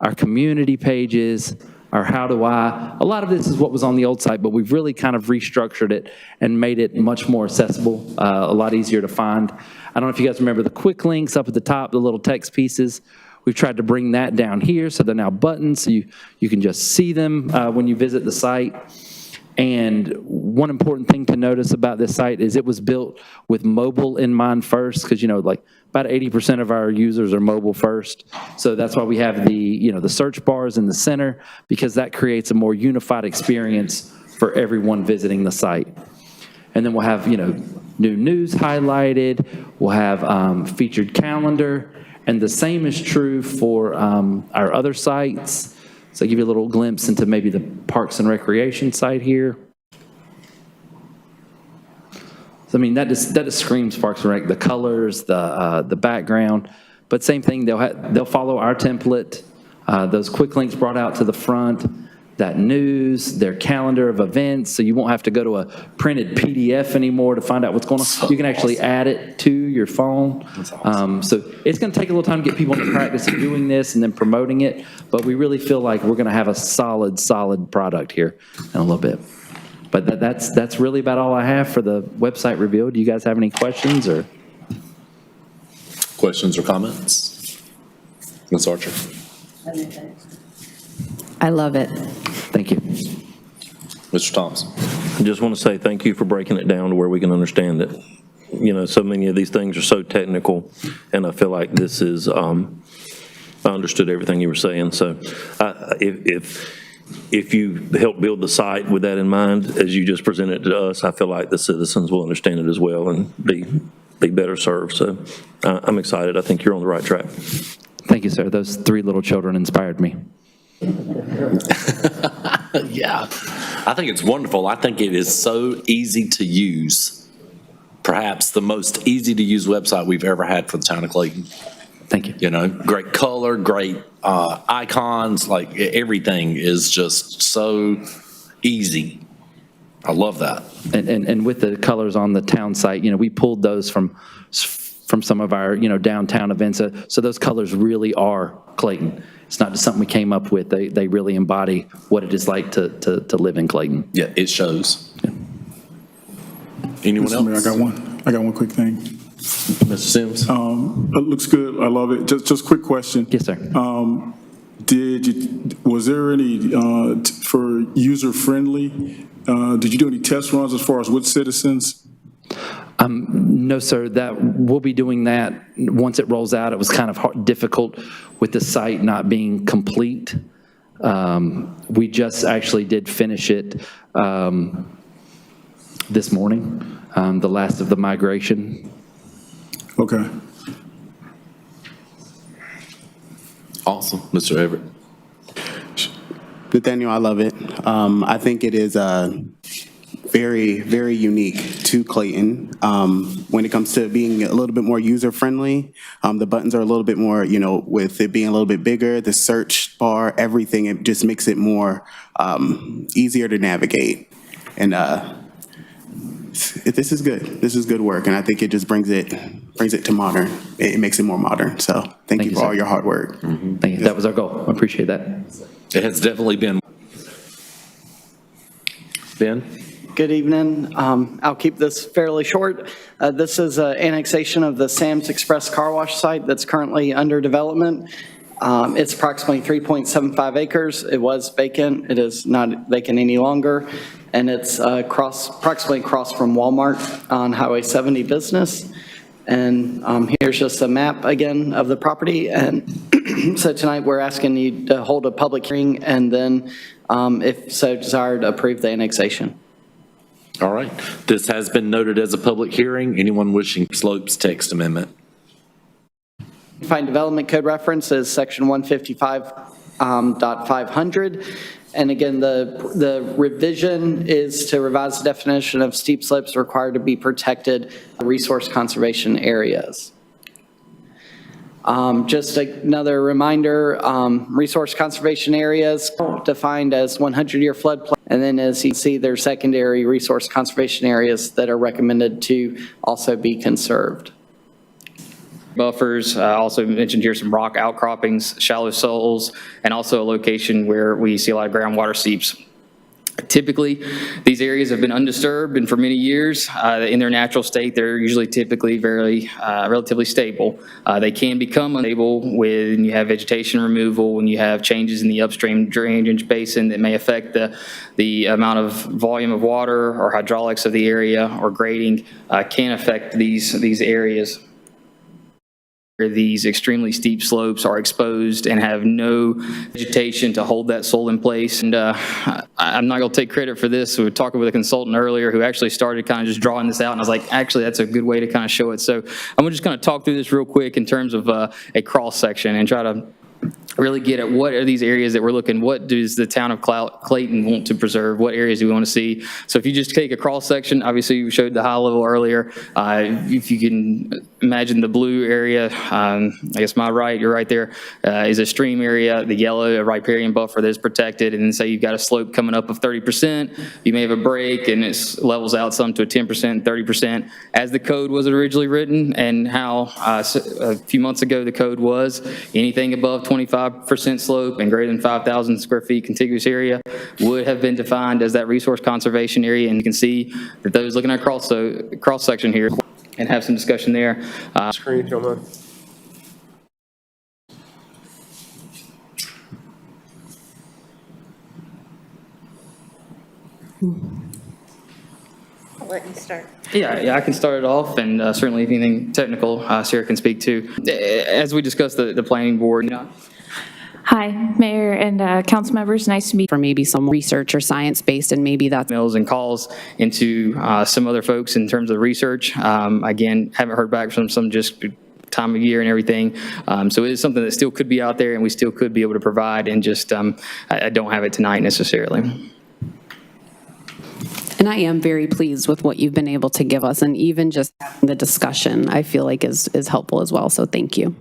our community pages, our how do I. A lot of this is what was on the old site, but we've really kind of restructured it and made it much more accessible, a lot easier to find. I don't know if you guys remember the quick links up at the top, the little text pieces. We've tried to bring that down here, so they're now buttons, so you can just see them when you visit the site. And one important thing to notice about this site is it was built with mobile in mind first, because, like, about 80% of our users are mobile first. So that's why we have the search bars in the center, because that creates a more unified experience for everyone visiting the site. And then we'll have, new news highlighted. We'll have featured calendar. And the same is true for our other sites. So I'll give you a little glimpse into maybe the Parks and Recreation site here. So, I mean, that just screams Parks and Rec, the colors, the background. But same thing, they'll follow our template. Those quick links brought out to the front, that news, their calendar of events, so you won't have to go to a printed PDF anymore to find out what's going on. You can actually add it to your phone. That's awesome. So it's going to take a little time to get people into practice of doing this and then promoting it, but we really feel like we're going to have a solid product here in a little bit. But that's really about all I have for the website reveal. Do you guys have any questions or? Questions or comments? Ms. Archer? I love it. Thank you. Mr. Thompson? I just want to say thank you for breaking it down to where we can understand it. So many of these things are so technical, and I feel like this is, I understood everything you were saying. So if you help build the site with that in mind, as you just presented to us, I feel like the citizens will understand it as well and be better served. So I'm excited. I think you're on the right track. Thank you, sir. Those 3 little children inspired me. Yeah, I think it's wonderful. I think it is so easy to use. Perhaps the most easy to use website we've ever had for the town of Clayton. Thank you. Great color, great icons, like everything is just so easy. I love that. And with the colors on the town site, we pulled those from some of our, downtown events. So those colors really are Clayton. It's not just something we came up with. They really embody what it is like to live in Clayton. Yeah, it shows. Yeah. Anyone Mr. else? Mayor, I got one quick thing. Mr. Sims? It looks good. I love it. Just quick question. Yes, sir. Was there any, for user-friendly, did you do any test runs as far as with citizens? No, sir. We'll be doing that once it rolls out. It was kind of difficult with the site not being complete. We just actually did finish it this morning, the last of the migration. Okay. Awesome. Mr. Everett? Nathaniel, I love it. I think it is very, very unique to Clayton. When it comes to being a little bit more user-friendly, the buttons are a little bit more, with it being a little bit bigger, the search bar, everything, it just makes it more easier to navigate. And this is good. This is good work, and I think it just brings it to modern. It makes it more modern. So thank you for all your hard work. Mm-hmm. Thank you. That was our goal. I appreciate that. It has definitely been. Ben? Good evening. I'll keep this fairly short. This is an annexation of the Sam's Express Car Wash site that's currently under development. It's approximately 3.75 acres. It was vacant. It is not vacant any longer. And it's approximately across from Walmart on Highway 70 Business. And here's just a map again of the property. And so tonight we're asking you to hold a public hearing and then, if so desired, approve the annexation. All right. This has been noted as a public hearing. Anyone wishing slopes text amendment? Find development code reference is section 155.500. And again, the revision is to revise the definition of steep slopes required to be protected resource conservation areas. Just another reminder, resource conservation areas defined as 100-year floodplain. And then as you see, there's secondary resource conservation areas that are recommended to also be conserved. Buffers, also mentioned here some rock outcroppings, shallow soils, and also a location where we see a lot of groundwater seeps. Typically, these areas have been undisturbed, and for many years, in their natural state, they're usually typically very relatively stable. They can become unstable when you have vegetation removal, when you have changes in the upstream drainage basin that may affect the amount of volume of water or hydraulics of the area, or grading can affect these areas. where these extremely steep slopes are exposed and have no vegetation to hold that soil in place. And I'm not going to take credit for this. We were talking with a consultant earlier who actually started kind of just drawing this out, and I was like, actually, that's a good way to kind of show it. So I'm just going to talk through this real quick in terms of a cross section and try to really get at what are these areas that we're looking, what does the town of Clayton want to preserve, what areas do we want to see. So if you just take a cross section, obviously we showed the high level earlier. If you can imagine the blue area, I guess my right, you're right there, is a stream area, the yellow, a riparian buffer that is protected, and then say you've got a slope coming up of 30%, you may have a break and it levels out some to a 10%, 30%. As the code was originally written and how a few months ago the code was, anything above 25% slope and greater than 5,000 square feet contiguous area would have been defined as that resource conservation area. And you can see that those looking at cross section here and have some discussion there. Screen, if you don't mind. I'll let you start. Yeah, I can start it off, and certainly if anything technical, Sarah can speak to. As we discussed the planning board. Hi, Mayor and council members. Nice to meet you. For maybe some research or science-based, and maybe that's Emails and calls into some other folks in terms of research. Again, haven't heard back from some just time of year and everything. So it is something that still could be out there and we still could be able to provide, and just I don't have it tonight necessarily. And I am very pleased with what you've been able to give us, and even just the discussion I feel like is helpful as well, so thank you.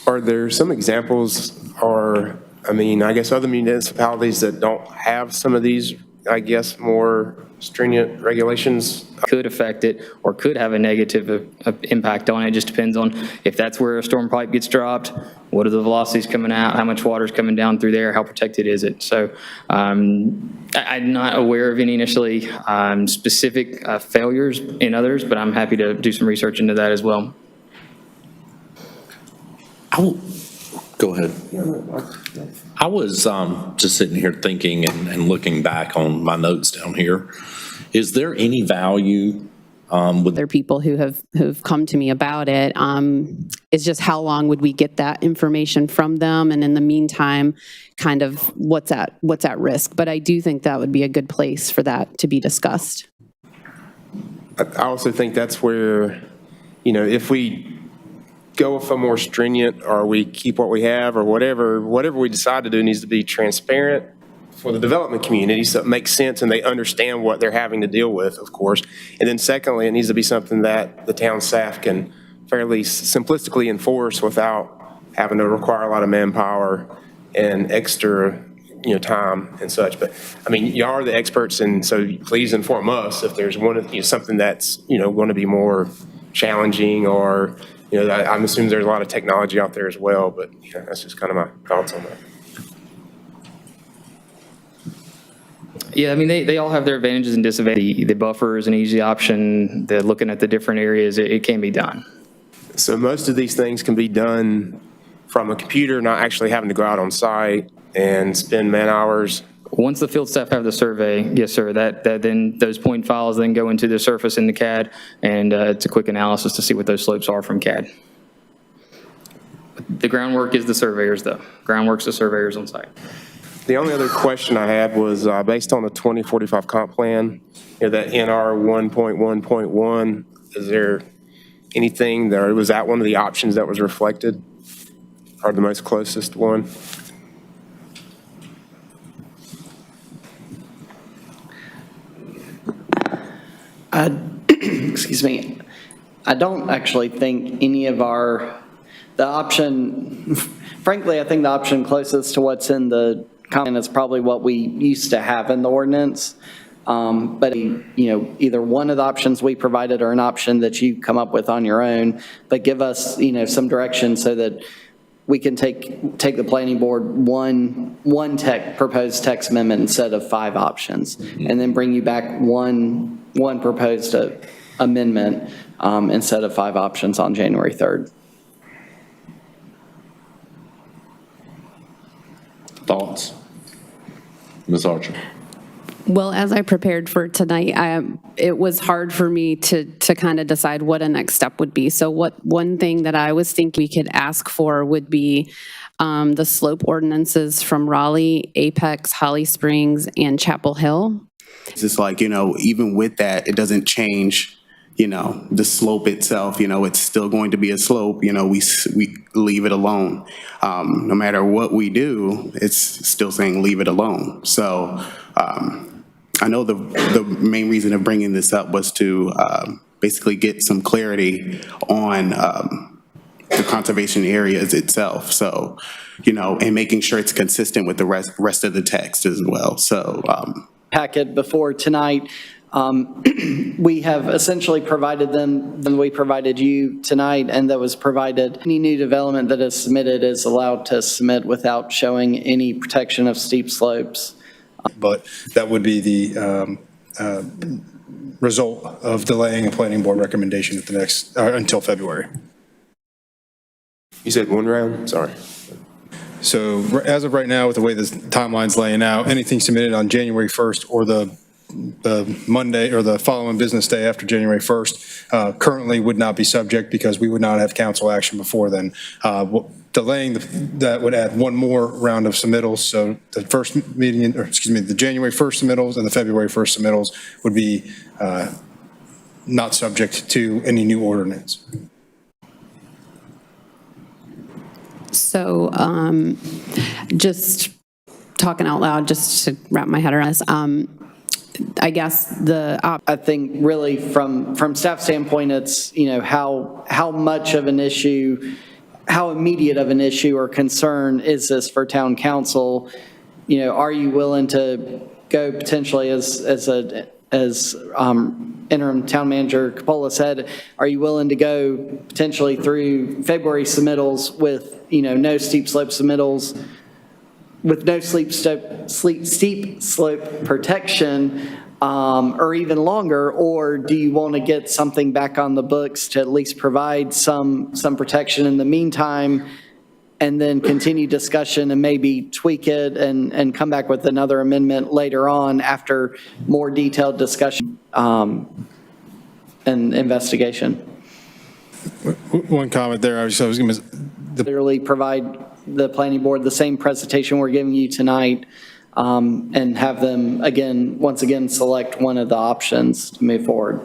Are there some examples, or, I mean, I guess other municipalities that don't have some of these, I guess, more stringent regulations? Could affect it or could have a negative impact on it. It just depends on if that's where a storm pipe gets dropped, what are the velocities coming out, how much water is coming down through there, how protected is it? So I'm not aware of any initially specific failures in others, but I'm happy to do some research into that as well. Go ahead. I was just sitting here thinking and looking back on my notes down here. Is there any value with Other people who've come to me about it, it's just how long would we get that information from them, and in the meantime, kind of what's at risk. But I do think that would be a good place for that to be discussed. I also think that's where, if we go with a more stringent, or we keep what we have, or whatever we decide to do needs to be transparent for the development community, so it makes sense and they understand what they're having to deal with, of course. And then secondly, it needs to be something that the town staff can fairly simplistically enforce without having to require a lot of manpower and extra time and such. But I mean, y'all are the experts, and so please inform us if there's something that's going to be more challenging, or I'm assuming there's a lot of technology out there as well, but that's just kind of my thoughts on that. Yeah, I mean, they all have their advantages and disadvantages. The buffer is an easy option. They're looking at the different areas. It can be done. So most of these things can be done from a computer, not actually having to go out on site and spend man hours. Once the field staff have the survey, yes, sir, that then those point files then go into the surface in the CAD, and it's a quick analysis to see what those slopes are from CAD. The groundwork is the surveyors, though. Groundwork's the surveyors on site. The only other question I had was based on the 2045 comp plan, that NR 1.1.1, is there anything there, was that one of the options that was reflected, or the most closest one? Excuse me. I don't actually think any of the option, frankly, I think the option closest to what's in the comment is probably what we used to have in the ordinance. But either one of the options we provided or an option that you come up with on your own, but give us, some direction so that we can take the planning board one proposed text amendment instead of 5 options, and then bring you back one proposed amendment instead of 5 options on January 3rd. Thoughts? Ms. Archer? Well, as I prepared for tonight, it was hard for me to kind of decide what a next step would be. So one thing that I was thinking we could ask for would be the slope ordinances from Raleigh, Apex, Holly Springs, and Chapel Hill. It's just like, even with that, it doesn't change, the slope itself. It's still going to be a slope. We leave it alone. No matter what we do, it's still saying leave it alone. So I know the main reason of bringing this up was to basically get some clarity on the conservation areas itself. So, and making sure it's consistent with the rest of the text as well. So, packet before tonight, we have essentially provided them than we provided you tonight, and that was provided. Any new development that is submitted is allowed to submit without showing any protection of steep slopes. But that would be the result of delaying a planning board recommendation at the next, until February. You said one round? Sorry. So as of right now, with the way this timeline's laying out, anything submitted on January 1st or the Monday or the following business day after January 1st currently would not be subject because we would not have council action before then. Delaying that would add one more round of submittals. So the first meeting, or excuse me, the January 1st submittals and the February 1st submittals would be not subject to any new ordinance. So just talking out loud, just to wrap my head around this, I guess I think really from staff standpoint, it's, how much of an issue, how immediate of an issue or concern is this for town council? Are you willing to go potentially as interim town manager Capola said, are you willing to go potentially through February submittals with, no steep slope submittals, with no steep slope protection, or even longer? Or do you want to get something back on the books to at least provide some protection in the meantime, and then continue discussion and maybe tweak it and come back with another amendment later on after more detailed discussion and investigation? One comment there, I was going to literally provide the planning board the same presentation we're giving you tonight, and have them once again select one of the options to move forward.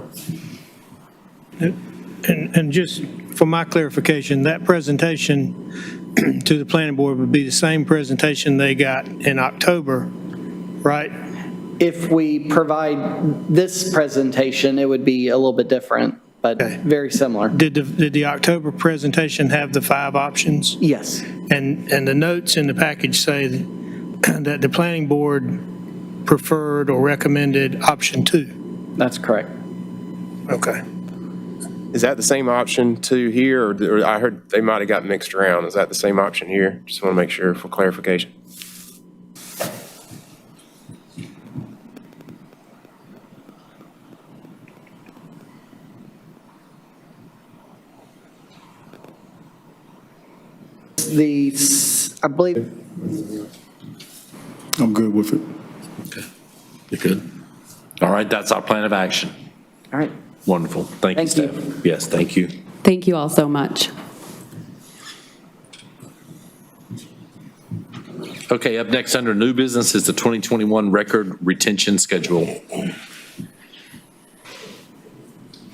And just for my clarification, that presentation to the planning board would be the same presentation they got in October, right? If we provide this presentation, it would be a little bit different, but very similar. Did the October presentation have the 5 options? Yes. And the notes in the package say that the planning board preferred or recommended option 2. That's correct. Okay. Is that the same option 2 here, or I heard they might have got mixed around? Is that the same option here? Just want to make sure for clarification. I believe. I'm good with it. Okay. You're good? All right, that's our plan of action. All right. Wonderful. Thank you, Steph. Yes, thank you. Thank you all so much. Okay, up next under new business is the 2021 record retention schedule.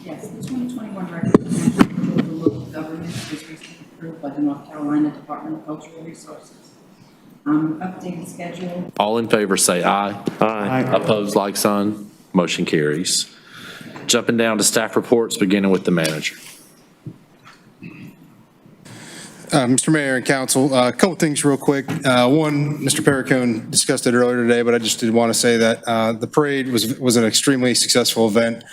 Yes, the 2021 record retention of the local government was recently approved by the North Carolina Department of Cultural Resources. Updated schedule. All in favor say aye. Aye. Opposed, like sign. Motion carries. Jumping down to staff reports, beginning with the manager. Mr. Mayor and Council, a couple things real quick. One, Mr. Perricone discussed it earlier today, but I just did want to say that the parade was an extremely successful event.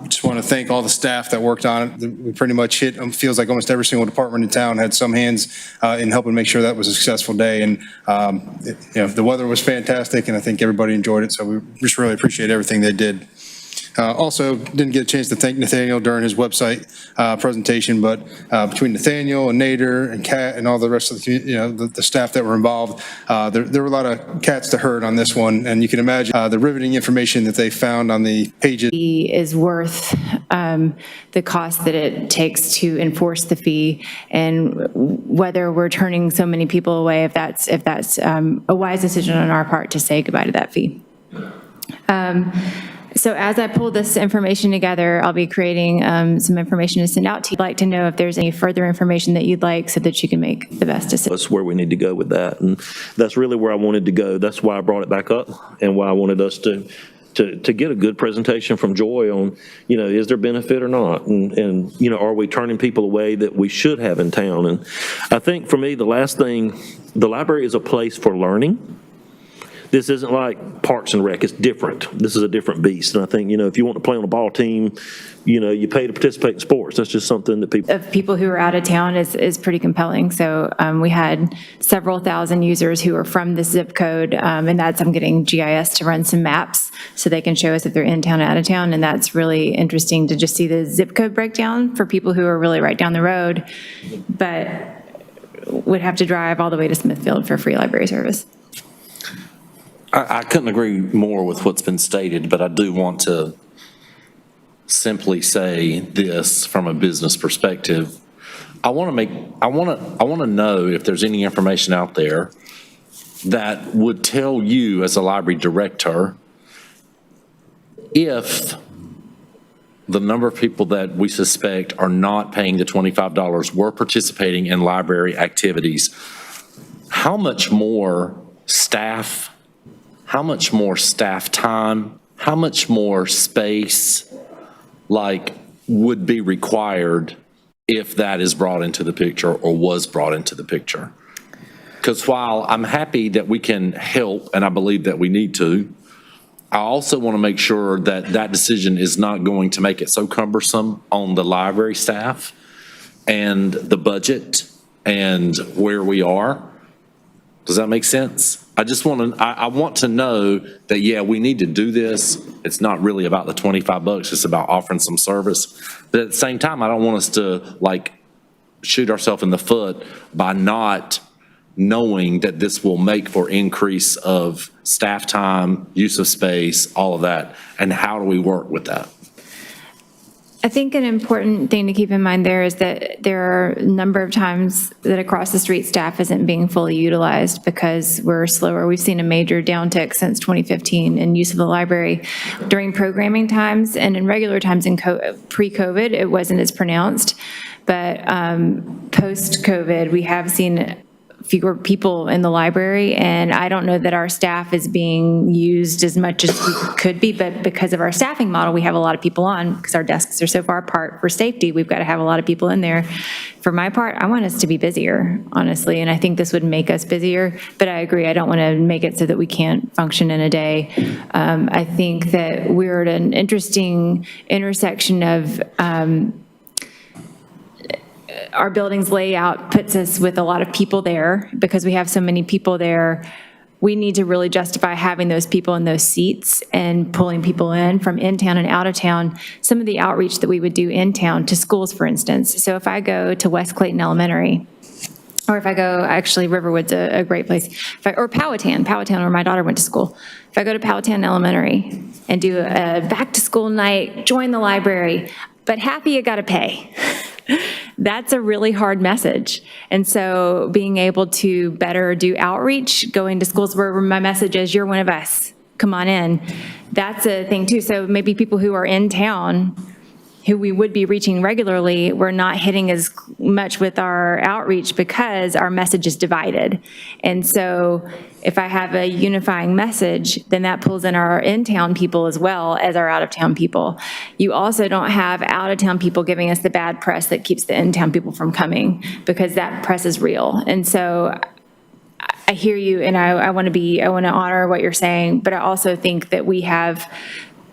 Just want to thank all the staff that worked on it. We pretty much hit, feels like almost every single department in town had some hands in helping make sure that was a successful day. And the weather was fantastic, and I think everybody enjoyed it. So we just really appreciate everything they did. Also, didn't get a chance to thank Nathaniel during his website presentation, but between Nathaniel and Nader and Kat and all the rest of the staff that were involved, there were a lot of cats to herd on this one, and you can imagine the riveting information that they found on the pages. Is worth the cost that it takes to enforce the fee, and whether we're turning so many people away, if that's a wise decision on our part to say goodbye to that fee. So as I pull this information together, I'll be creating some information to send out to you. I'd like to know if there's any further information that you'd like so that you can make the best decision. That's where we need to go with that, and that's really where I wanted to go. That's why I brought it back up, and why I wanted us to get a good presentation from Joy on, is there benefit or not? And are we turning people away that we should have in town? And I think for me, the last thing, the library is a place for learning. This isn't like Parks and Rec. It's different. This is a different beast. And I think, if you want to play on a ball team, you pay to participate in sports. That's just something that people... Of people who are out of town is pretty compelling. So we had several thousand users who are from this zip code, and I'm getting GIS to run some maps so they can show us if they're in town or out of town, and that's really interesting to just see the zip code breakdown for people who are really right down the road, but would have to drive all the way to Smithfield for free library service. I couldn't agree more with what's been stated, but I do want to simply say this from a business perspective. I want to know if there's any information out there that would tell you as a library director if the number of people that we suspect are not paying the $25 were participating in library activities, how much more staff time, how much more space would be required if that is brought into the picture or was brought into the picture? Because while I'm happy that we can help, and I believe that we need to, I also want to make sure that that decision is not going to make it so cumbersome on the library staff and the budget and where we are. Does that make sense? I want to know that, yeah, we need to do this. It's not really about the $25, it's about offering some service. But at the same time, I don't want us to shoot ourselves in the foot by not knowing that this will make for increase of staff time, use of space, all of that. And how do we work with that? I think an important thing to keep in mind there is that there are a number of times that across the street staff isn't being fully utilized because we're slower. We've seen a major downtick since 2015 in use of the library during programming times, and in regular times in pre-COVID, it wasn't as pronounced. But post-COVID, we have seen fewer people in the library, and I don't know that our staff is being used as much as we could be, but because of our staffing model, we have a lot of people on because our desks are so far apart for safety. We've got to have a lot of people in there. For my part, I want us to be busier, honestly, and I think this would make us busier, but I agree, I don't want to make it so that we can't function in a day. I think that we're at an interesting intersection of our building's layout puts us with a lot of people there. Because we have so many people there, we need to really justify having those people in those seats and pulling people in from in town and out of town. Some of the outreach that we would do in town to schools, for instance. So if I go to West Clayton Elementary, or if I go, actually Riverwood's a great place, or Powhatan where my daughter went to school. If I go to Powhatan Elementary and do a back to school night, join the library, but happy you gotta pay. That's a really hard message. And so being able to better do outreach, going to schools where my message is, you're one of us, come on in. That's a thing too. So maybe people who are in town, who we would be reaching regularly, we're not hitting as much with our outreach because our message is divided. And so if I have a unifying message, then that pulls in our in-town people as well as our out-of-town people. You also don't have out-of-town people giving us the bad press that keeps the in-town people from coming, because that press is real. And so I hear you, and I want to honor what you're saying, but I also think that we have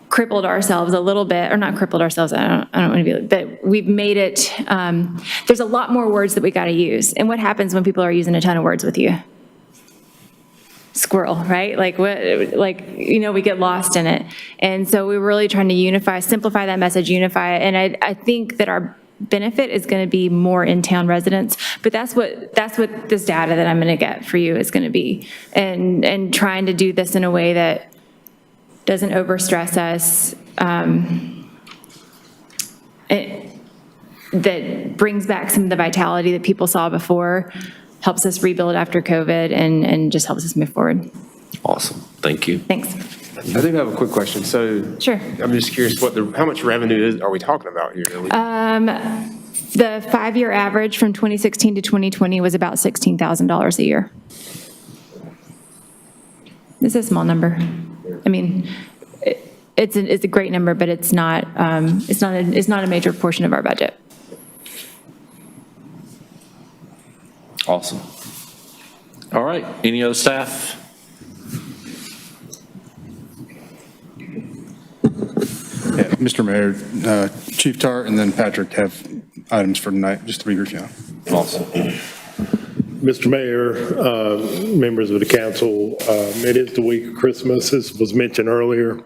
crippled ourselves a little bit, or not crippled ourselves, I don't want to be, but we've made it, there's a lot more words that we got to use. And what happens when people are using a ton of words with you? squirrel, right? Like we get lost in it. And so we're really trying to simplify that message, unify it. And I think that our benefit is going to be more in-town residents, but that's what this data that I'm going to get for you is going to be, and trying to do this in a way that doesn't overstress us, that brings back some of the vitality that people saw before, helps us rebuild after COVID, and just helps us move forward. Awesome. Thank you. Thanks. I do have a quick question. So Sure. I'm just curious, how much revenue are we talking about here? The 5-year average from 2016 to 2020 was about $16,000 a year. It's a small number. I mean, it's a great number, but it's not a major portion of our budget. Awesome. All right. Any other staff? Yeah, Mr. Mayor, Chief Tart and then Patrick have items for tonight, just to be brief. Awesome. Mr. Mayor, members of the council, it is the week of Christmas, as was mentioned earlier.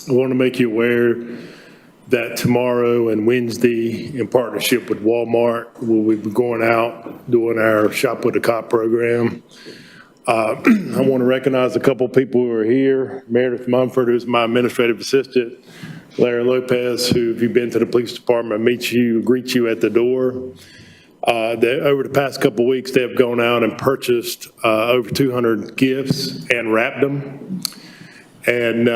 I want to make you aware that tomorrow and Wednesday, in partnership with Walmart, we'll be going out doing our Shop with a Cop program. I want to recognize a couple people who are here. Meredith Mumford, who's my administrative assistant, Larry Lopez, who, if you've been to the police department, greet you at the door. Over the past couple of weeks, they have gone out and purchased over 200 gifts and wrapped them. And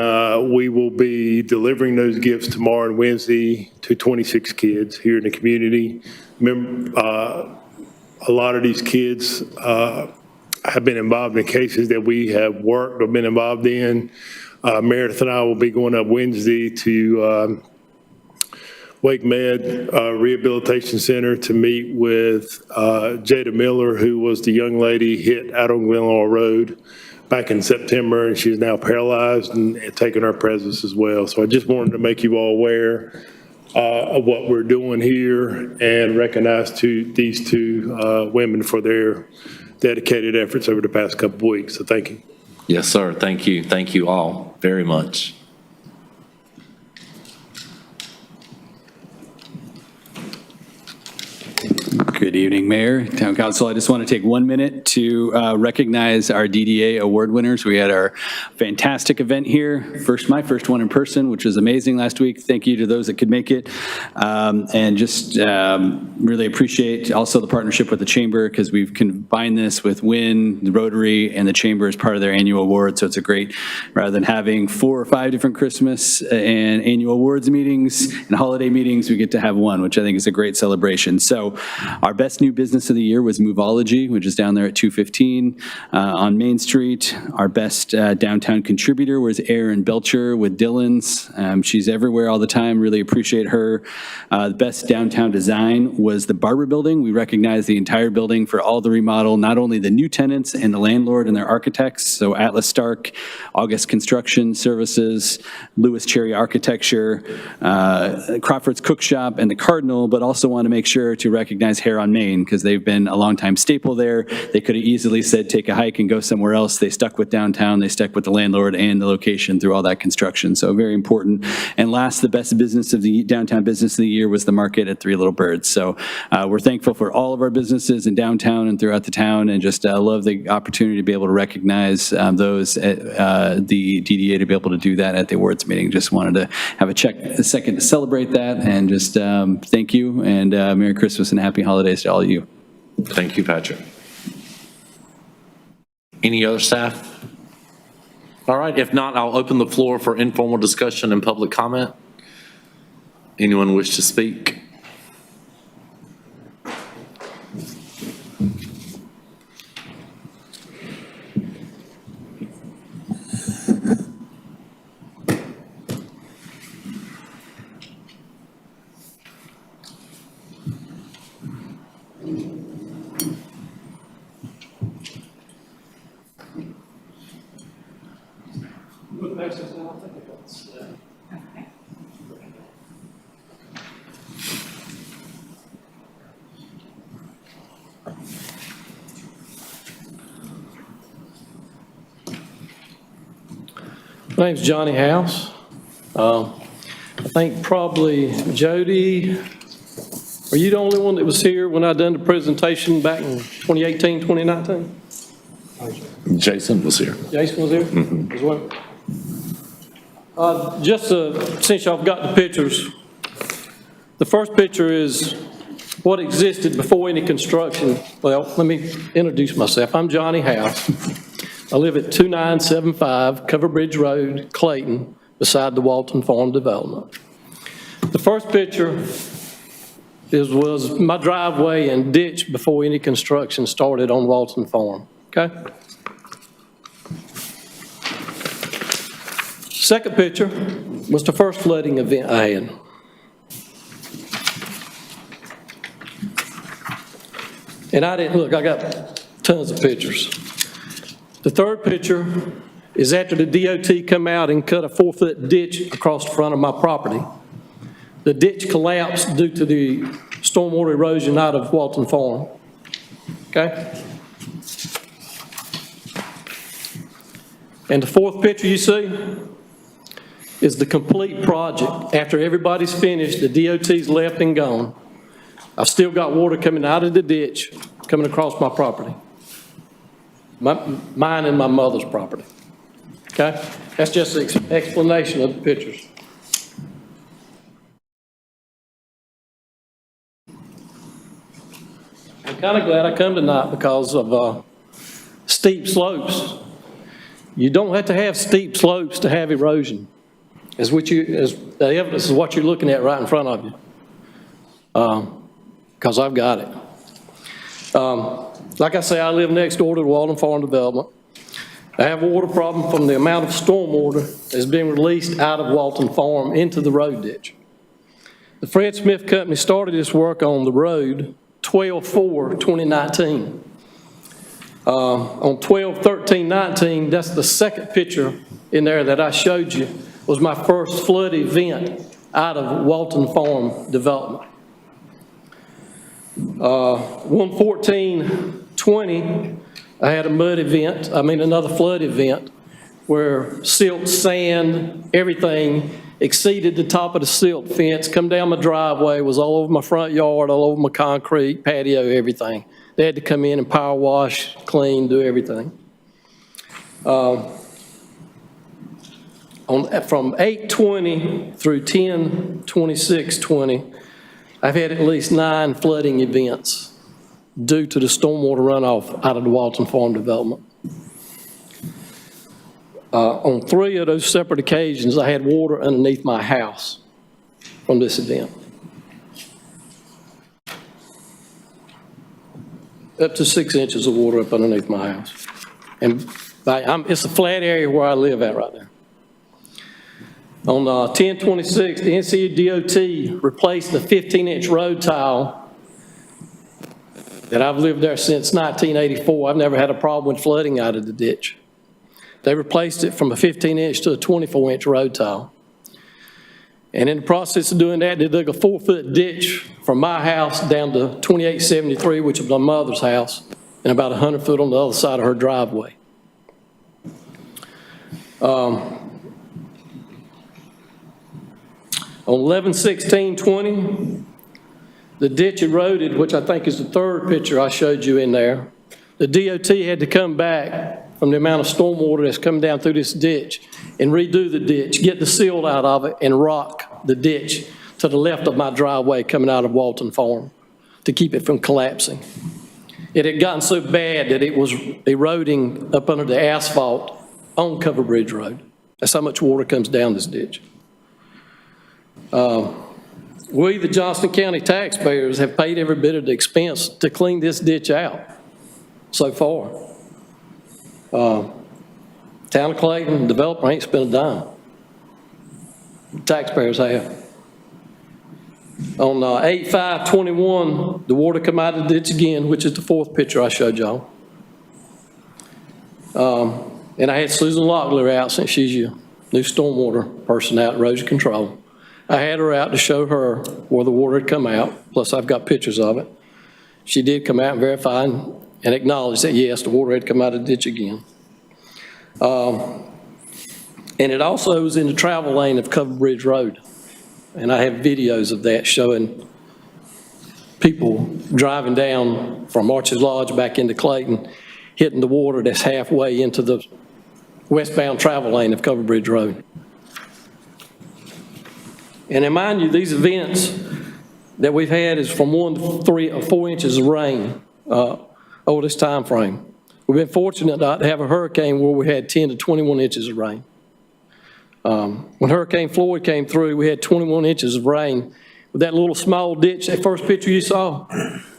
we will be delivering those gifts tomorrow and Wednesday to 26 kids here in the community. A lot of these kids have been involved in cases that we have worked or been involved in. Meredith and I will be going up Wednesday to Wake Med Rehabilitation Center to meet with Jada Miller, who was the young lady hit out on Glenlaw Road back in September, and she's now paralyzed and taking her presence as well. So I just wanted to make you all aware of what we're doing here and recognize these two women for their dedicated efforts over the past couple of weeks. So thank you. Yes, sir. Thank you. Thank you all very much. Good evening, Mayor, Town Council. I just want to take 1 minute to recognize our DDA award winners. We had our fantastic event here. My first one in person, which was amazing last week. Thank you to those that could make it. And just really appreciate also the partnership with the Chamber, because we've combined this with WIN, the Rotary, and the Chamber as part of their annual award. So it's a great, rather than having 4 or 5 different Christmas and annual awards meetings and holiday meetings, we get to have one, which I think is a great celebration. So our best new business of the year was Moveology, which is down there at 215 on Main Street. Our best downtown contributor was Erin Belcher with Dillon's. She's everywhere all the time. Really appreciate her. The best downtown design was the Barber Building. We recognize the entire building for all the remodel, not only the new tenants and the landlord and their architects, so Atlas Stark, August Construction Services, Lewis Cherry Architecture, Crawford's Cook Shop, and the Cardinal, but also want to make sure to recognize Hair on Main, because they've been a longtime staple there. They could have easily said take a hike and go somewhere else. They stuck with downtown. They stuck with the landlord and the location through all that construction. So very important. And last, the best business of the downtown business of the year was the market at Three Little Birds. So we're thankful for all of our businesses in downtown and throughout the town, and just love the opportunity to be able to recognize those at the DDA, to be able to do that at the awards meeting. Just wanted to have a second to celebrate that, and just thank you, and Merry Christmas and Happy Holidays to all of you. Thank you, Patrick. Any other staff? All right, if not, I'll open the floor for informal discussion and public comment. Anyone wish to speak? My name's Johnny House. I think probably Jody, are you the only one that was here when I done the presentation back in 2018, 2019? Jason was here. Jason was here as well? Since y'all got the pictures, the first picture is what existed before any construction. Well, let me introduce myself. I'm Johnny House. I live at 2975 Cover Bridge Road, Clayton, beside the Walton Farm Development. The first picture was my driveway and ditch before any construction started on Walton Farm, okay? Second picture was the first flooding event I had. And I didn't, look, I got tons of pictures. The third picture is after the DOT come out and cut a 4-foot ditch across the front of my property. The ditch collapsed due to the stormwater erosion out of Walton Farm, okay? And the fourth picture you see is the complete project. After everybody's finished, the DOT's left and gone. I've still got water coming out of the ditch, coming across my property. Mine and my mother's property. Okay? That's just an explanation of the pictures. I'm kind of glad I come tonight because of steep slopes. You don't have to have steep slopes to have erosion. As the evidence is what you're looking at right in front of you. Because I've got it. Like I say, I live next door to the Walton Farm Development. I have a water problem from the amount of stormwater that's being released out of Walton Farm into the road ditch. The Fred Smith Company started this work on the road 12/4/2019. On 12/13/19, that's the second picture in there that I showed you, was my first flood event out of Walton Farm Development. 1/14/20, I had another flood event where silt, sand, everything exceeded the top of the silt fence, come down my driveway, was all over my front yard, all over my concrete, patio, everything. They had to come in and power wash, clean, do everything. From 8/20 through 10/26/20, I've had at least 9 flooding events due to the stormwater runoff out of the Walton Farm Development. On 3 of those separate occasions, I had water underneath my house from this event. Up to 6 inches of water up underneath my house. And it's a flat area where I live at right there. On 10/26, the NC DOT replaced the 15-inch road tile that I've lived there since 1984. I've never had a problem with flooding out of the ditch. They replaced it from a 15-inch to a 24-inch road tile. And in the process of doing that, they dug a 4-foot ditch from my house down to 2873, which is my mother's house, and about 100 foot on the other side of her driveway. On 11/16/20, the ditch eroded, which I think is the third picture I showed you in there. The DOT had to come back from the amount of stormwater that's come down through this ditch and redo the ditch, get the silt out of it, and rock the ditch to the left of my driveway coming out of Walton Farm to keep it from collapsing. It had gotten so bad that it was eroding up under the asphalt on Cover Bridge Road. That's how much water comes down this ditch. We, the Johnston County taxpayers, have paid every bit of the expense to clean this ditch out so far. Town of Clayton, developer ain't spent a dime. Taxpayers have. On 8/5/21, the water come out of the ditch again, which is the fourth picture I showed y'all. And I had Susan Locklear out, since she's your new stormwater person out, erosion control. I had her out to show her where the water had come out, plus I've got pictures of it. She did come out and verify and acknowledge that, yes, the water had come out of the ditch again. And it also is in the travel lane of Covered Bridge Road. And I have videos of that showing people driving down from Arches Lodge back into Clayton, hitting the water that's halfway into the westbound travel lane of Covered Bridge Road. And mind you, these events that we've had is from 1 to 3 or 4 inches of rain over this time frame. We've been fortunate not to have a hurricane where we had 10 to 21 inches of rain. When Hurricane Floyd came through, we had 21 inches of rain. With that little small ditch, that first picture you saw,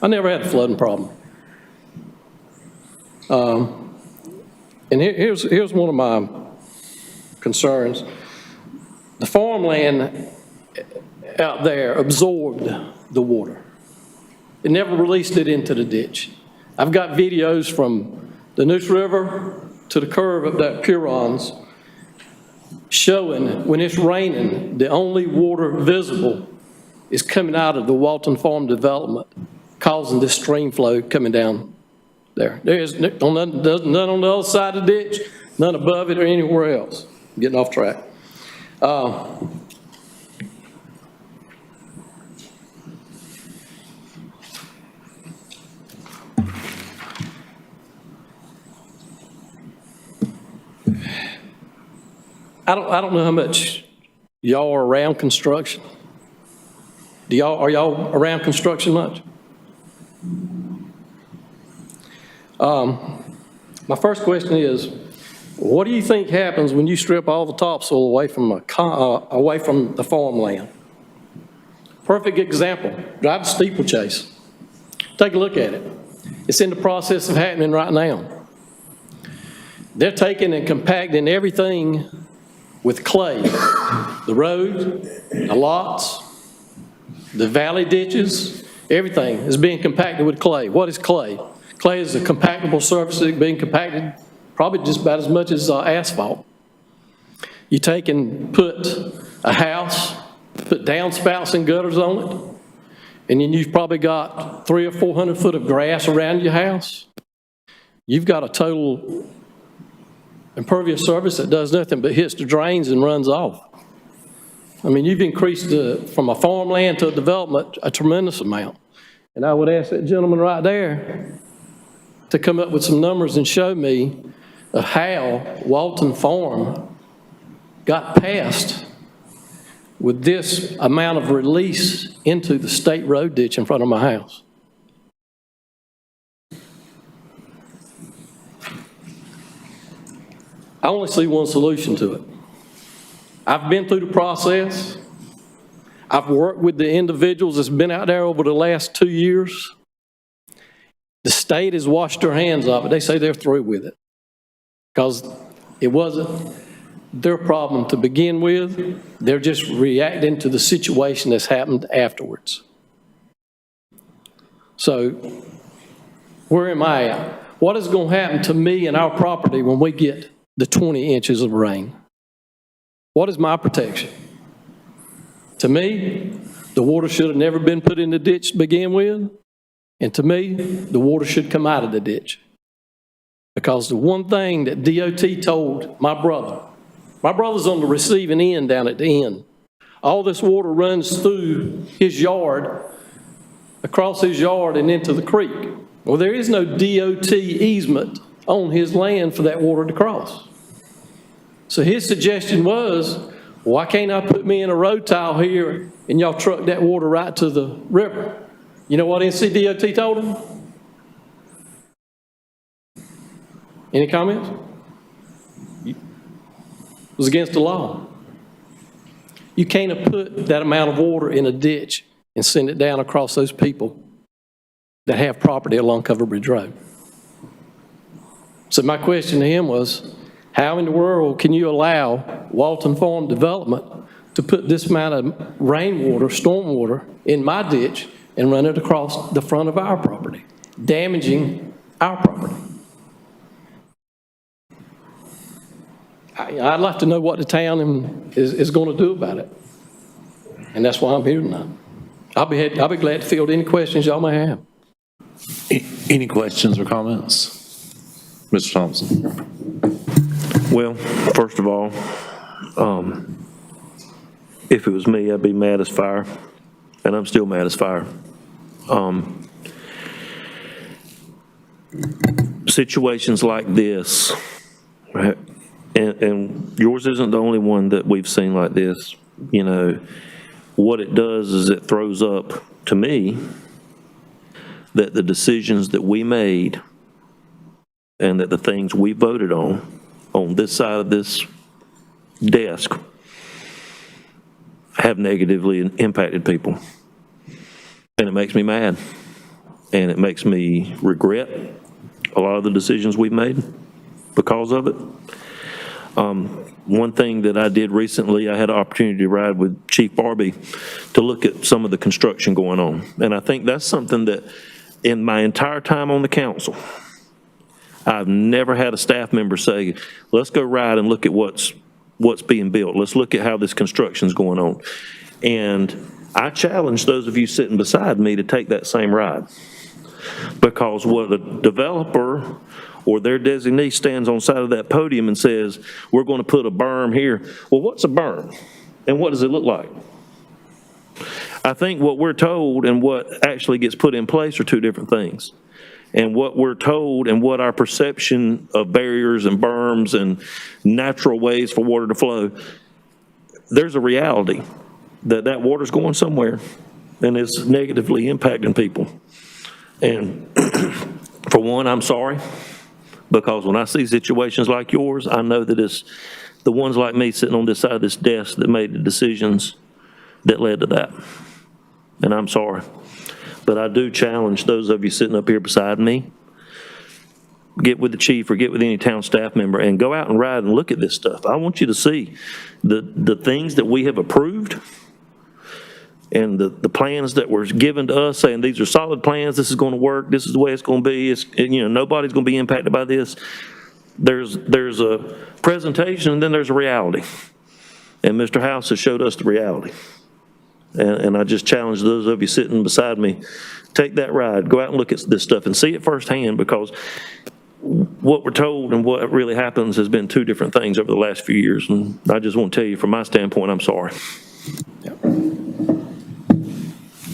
I never had a flooding problem. And here's one of my concerns. The farmland out there absorbed the water. It never released it into the ditch. I've got videos from the Neuse River to the curve up that Purons showing when it's raining, the only water visible is coming out of the Walton Farm development, causing this stream flow coming down there. There's none on the other side of the ditch, none above it or anywhere else. I'm getting off track. I don't know how much y'all are around construction. Are y'all around construction much? My first question is, what do you think happens when you strip all the topsoil away from the farmland? Perfect example, drive the steeplechase. Take a look at it. It's in the process of happening right now. They're taking and compacting everything with clay. The road, the lots, the valley ditches, everything is being compacted with clay. What is clay? Clay is a compactable surface that's being compacted probably just about as much as asphalt. You take and put a house, put downspouts and gutters on it, and then you've probably got 300 or 400 foot of grass around your house. You've got a total impervious surface that does nothing but hits the drains and runs off. I mean, you've increased from a farmland to a development a tremendous amount. And I would ask that gentleman right there to come up with some numbers and show me of how Walton Farm got passed with this amount of release into the state road ditch in front of my house. I only see one solution to it. I've been through the process. I've worked with the individuals that's been out there over the last 2 years. The state has washed their hands of it. They say they're through with it because it wasn't their problem to begin with. They're just reacting to the situation that's happened afterwards. So where am I at? What is going to happen to me and our property when we get the 20 inches of rain? What is my protection? To me, the water should have never been put in the ditch to begin with. And to me, the water should come out of the ditch. Because the one thing that DOT told my brother's on the receiving end down at the end. All this water runs through his yard, across his yard and into the creek. Well, there is no DOT easement on his land for that water to cross. So his suggestion was, why can't I put me in a road tile here and y'all truck that water right to the river? You know what NCDOT told him? Any comments? It was against the law. You can't have put that amount of water in a ditch and send it down across those people that have property along Covered Bridge Road. So my question to him was, how in the world can you allow Walton Farm Development to put this amount of rainwater, stormwater in my ditch and run it across the front of our property, damaging our property? I'd like to know what the town is going to do about it. And that's why I'm here tonight. I'll be glad to field any questions y'all may have. Any questions or comments? Mr. Thompson. Well, first of all, If it was me, I'd be mad as fire, and I'm still mad as fire. Situations like this, right, and yours isn't the only one that we've seen like this. You know, what it does is it throws up to me that the decisions that we made and that the things we voted on this side of this desk have negatively impacted people. And it makes me mad. And it makes me regret a lot of the decisions we've made because of it. One thing that I did recently, I had an opportunity to ride with Chief Barbie to look at some of the construction going on. And I think that's something that in my entire time on the council, I've never had a staff member say, let's go ride and look at what's being built. Let's look at how this construction's going on. And I challenge those of you sitting beside me to take that same ride. Because what a developer or their designee stands on the side of that podium and says, we're going to put a berm here. Well, what's a berm? And what does it look like? I think what we're told and what actually gets put in place are two different things. And what we're told and what our perception of barriers and berms and natural ways for water to flow, there's a reality that that water's going somewhere and it's negatively impacting people. And for one, I'm sorry, because when I see situations like yours, I know that it's the ones like me sitting on this side of this desk that made the decisions that led to that. And I'm sorry. But I do challenge those of you sitting up here beside me, get with the chief or get with any town staff member and go out and ride and look at this stuff. I want you to see the things that we have approved and the plans that were given to us saying these are solid plans, this is going to work, this is the way it's going to be, nobody's going to be impacted by this. There's a presentation and then there's a reality. And Mr. House has showed us the reality. And I just challenge those of you sitting beside me, take that ride, go out and look at this stuff and see it firsthand, because what we're told and what really happens has been two different things over the last few years. And I just want to tell you, from my standpoint, I'm sorry.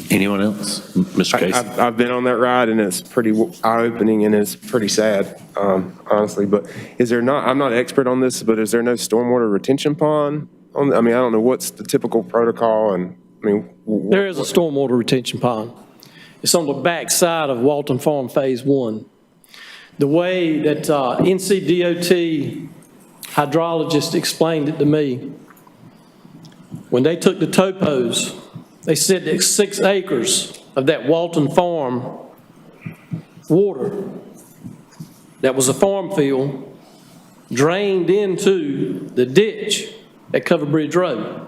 Anyone else? Mr. Casey? I've been on that ride, and it's pretty eye-opening, and it's pretty sad, honestly. But is there not, I'm not an expert on this, but is there no stormwater retention pond? I don't know what's the typical protocol, and there is a stormwater retention pond. It's on the back side of Walton Farm Phase 1. The way that NCDOT hydrologist explained it to me, when they took the topos, they said that 6 acres of that Walton Farm water that was a farm field drained into the ditch at Covered Bridge Road.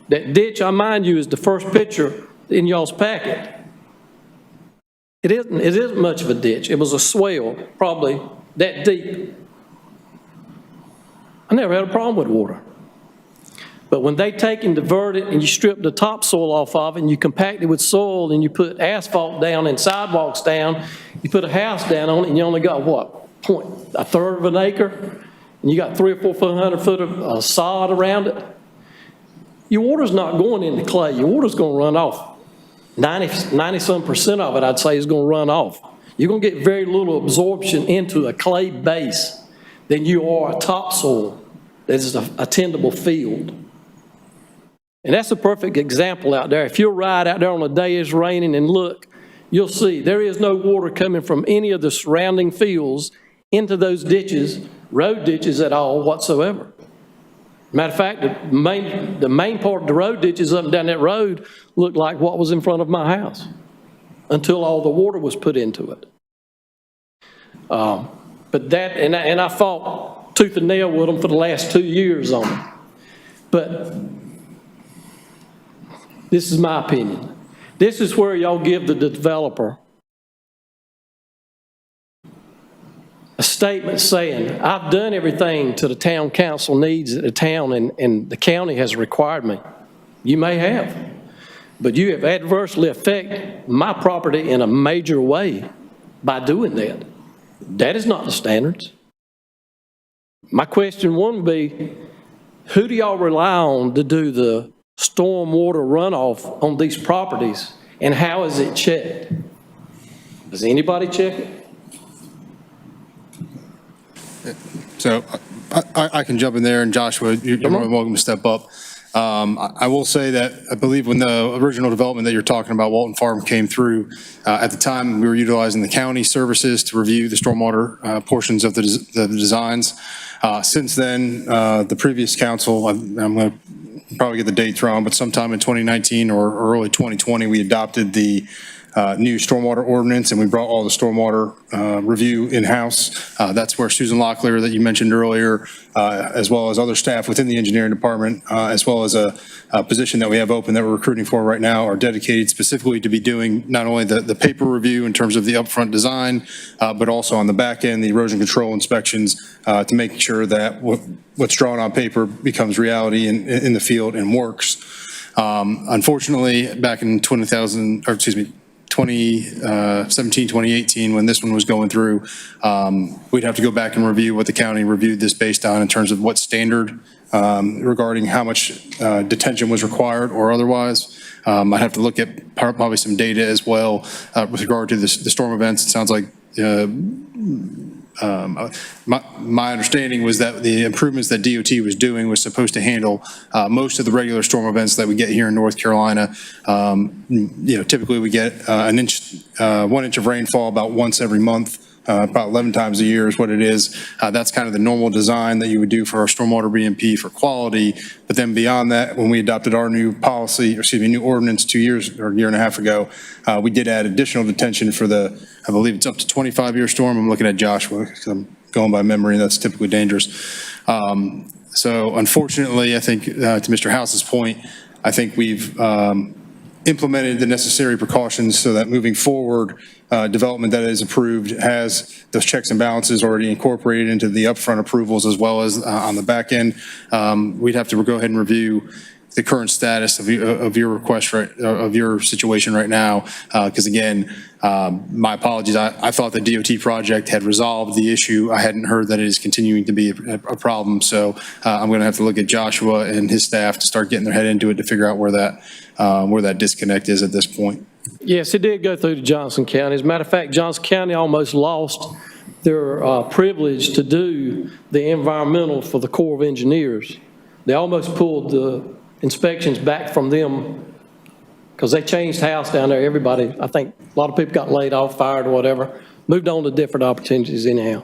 That ditch, I mind you, is the first picture in y'all's packet. It isn't much of a ditch. It was a swell, probably that deep. I never had a problem with water. But when they take and divert it and you strip the topsoil off of it and you compact it with soil and you put asphalt down and sidewalks down, you put a house down on it and you only got what, a third of an acre? And you got 300 or 400 foot of sod around it? Your water's not going into clay. Your water's going to run off. 90-some% of it, I'd say, is going to run off. You're going to get very little absorption into a clay base than you are a topsoil that is a tendable field. And that's a perfect example out there. If you'll ride out there on a day it's raining and look, you'll see there is no water coming from any of the surrounding fields into those ditches, road ditches at all whatsoever. Matter of fact, the main part of the road ditches up and down that road looked like what was in front of my house until all the water was put into it. But that, and I fought tooth and nail with them for the last 2 years on it. But this is my opinion. This is where y'all give the developer a statement saying, I've done everything to the town council needs at the town and the county has required me. You may have, but you have adversely affected my property in a major way by doing that. That is not the standards. My question one would be, who do y'all rely on to do the stormwater runoff on these properties, and how is it checked? Does anybody check it? So I can jump in there, and Joshua, you're more than welcome to step up. I will say that I believe when the original development that you're talking about, Walton Farm, came through, at the time we were utilizing the county services to review the stormwater portions of the designs. Since then, the previous council, I'm going to probably get the dates wrong, but sometime in 2019 or early 2020, we adopted the new stormwater ordinance, and we brought all the stormwater review in-house. That's where Susan Locklear that you mentioned earlier, as well as other staff within the engineering department, as well as a position that we have open that we're recruiting for right now, are dedicated specifically to be doing not only the paper review in terms of the upfront design, but also on the back end, the erosion control inspections, to make sure that what's drawn on paper becomes reality in the field and works. Unfortunately, back in 2017, 2018, when this one was going through, we'd have to go back and review what the county reviewed this based on in terms of what standard regarding how much detention was required or otherwise. I'd have to look at probably some data as well with regard to the storm events. It sounds like my understanding was that the improvements that DOT was doing was supposed to handle most of the regular storm events that we get here in North Carolina. Typically we get 1 inch of rainfall about once every month. About 11 times a year is what it is. That's kind of the normal design that you would do for our stormwater BMP for quality. But then beyond that, when we adopted our new policy, new ordinance 2 years or a year and a half ago, we did add additional detention for I believe it's up to 25-year storm. I'm looking at Joshua because I'm going by memory, and that's typically dangerous. So unfortunately, I think to Mr. House's point, I think we've implemented the necessary precautions so that moving forward, development that is approved has those checks and balances already incorporated into the upfront approvals as well as on the back end. We'd have to go ahead and review the current status of your request, of your situation right now, because again, my apologies, I thought the DOT project had resolved the issue. I hadn't heard that it is continuing to be a problem, so I'm going to have to look at Joshua and his staff to start getting their head into it to figure out where that disconnect is at this point. Yes, it did go through to Johnson County. As a matter of fact, Johnson County almost lost their privilege to do the environmental for the Corps of Engineers. They almost pulled the inspections back from them because they changed house down there. Everybody, I think a lot of people got laid off, fired, or whatever, moved on to different opportunities anyhow.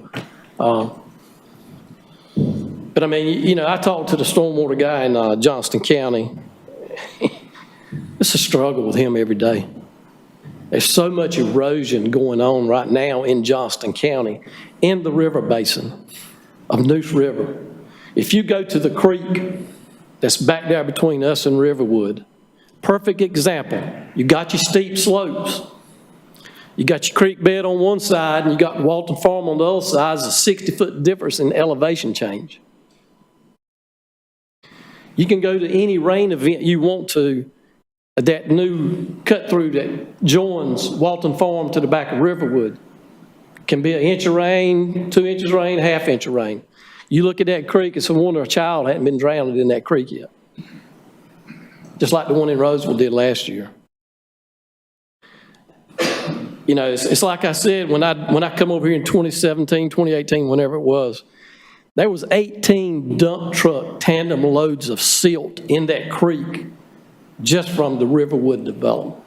But I mean, I talked to the stormwater guy in Johnston County. It's a struggle with him every day. There's so much erosion going on right now in Johnston County, in the river basin of Neuse River. If you go to the creek that's back there between us and Riverwood, perfect example. You got your steep slopes. You got your creek bed on one side and you got Walton Farm on the other side. There's a 60-foot difference in elevation change. You can go to any rain event you want to, that new cut through that joins Walton Farm to the back of Riverwood. Can be 1 inch of rain, 2 inches of rain, 1/2 inch of rain. You look at that creek, it's a wonder a child hadn't been drowned in that creek yet. Just like the one in Roseville did last year. It's like I said, when I come over here in 2017, 2018, whenever it was, there was 18 dump truck tandem loads of silt in that creek just from the Riverwood development.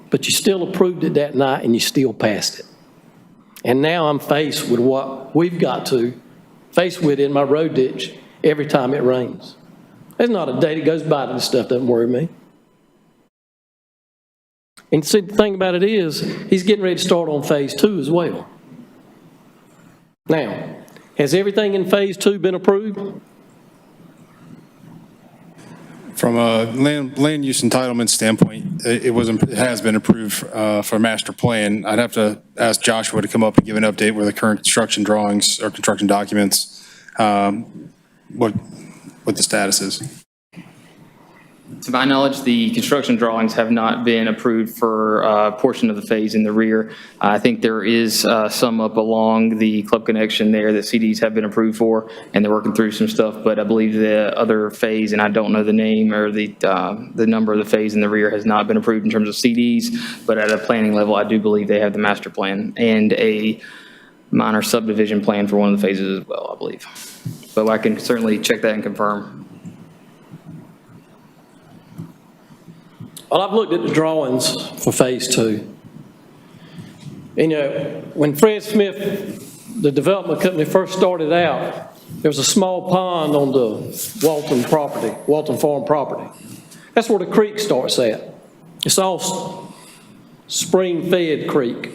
But you still approved it that night and you still passed it. And now I'm faced with what we've got to face with in my road ditch every time it rains. There's not a day that goes by that this stuff doesn't worry me. And see, the thing about it is, he's getting ready to start on phase 2 as well. Now, has everything in phase 2 been approved? From a land use entitlement standpoint, it has been approved for a master plan. I'd have to ask Joshua to come up and give an update where the current construction drawings or construction documents, what the status is. To my knowledge, the construction drawings have not been approved for a portion of the phase in the rear. I think there is some up along the club connection there that CDs have been approved for, and they're working through some stuff, but I believe the other phase, and I don't know the name or the number of the phase in the rear, has not been approved in terms of CDs, but at a planning level, I do believe they have the master plan and a minor subdivision plan for one of the phases as well, I believe. But I can certainly check that and confirm. Well, I've looked at the drawings for Phase 2. And, you know, when Fred Smith, the development company, first started out, there was a small pond on the Walton Farm property. That's where the creek starts at. It's all spring-fed creek.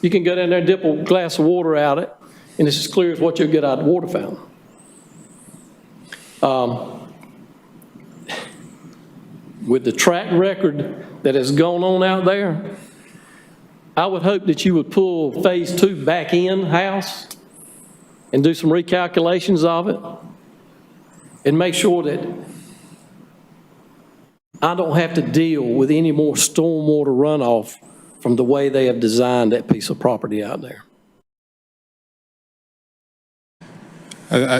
You can go down there and dip a glass of water out it, and it's as clear as what you'll get out of the water fountain. With the track record that has gone on out there, I would hope that you would pull Phase 2 back in-house and do some recalculations of it and make sure that I don't have to deal with any more stormwater runoff from the way they have designed that piece of property out there.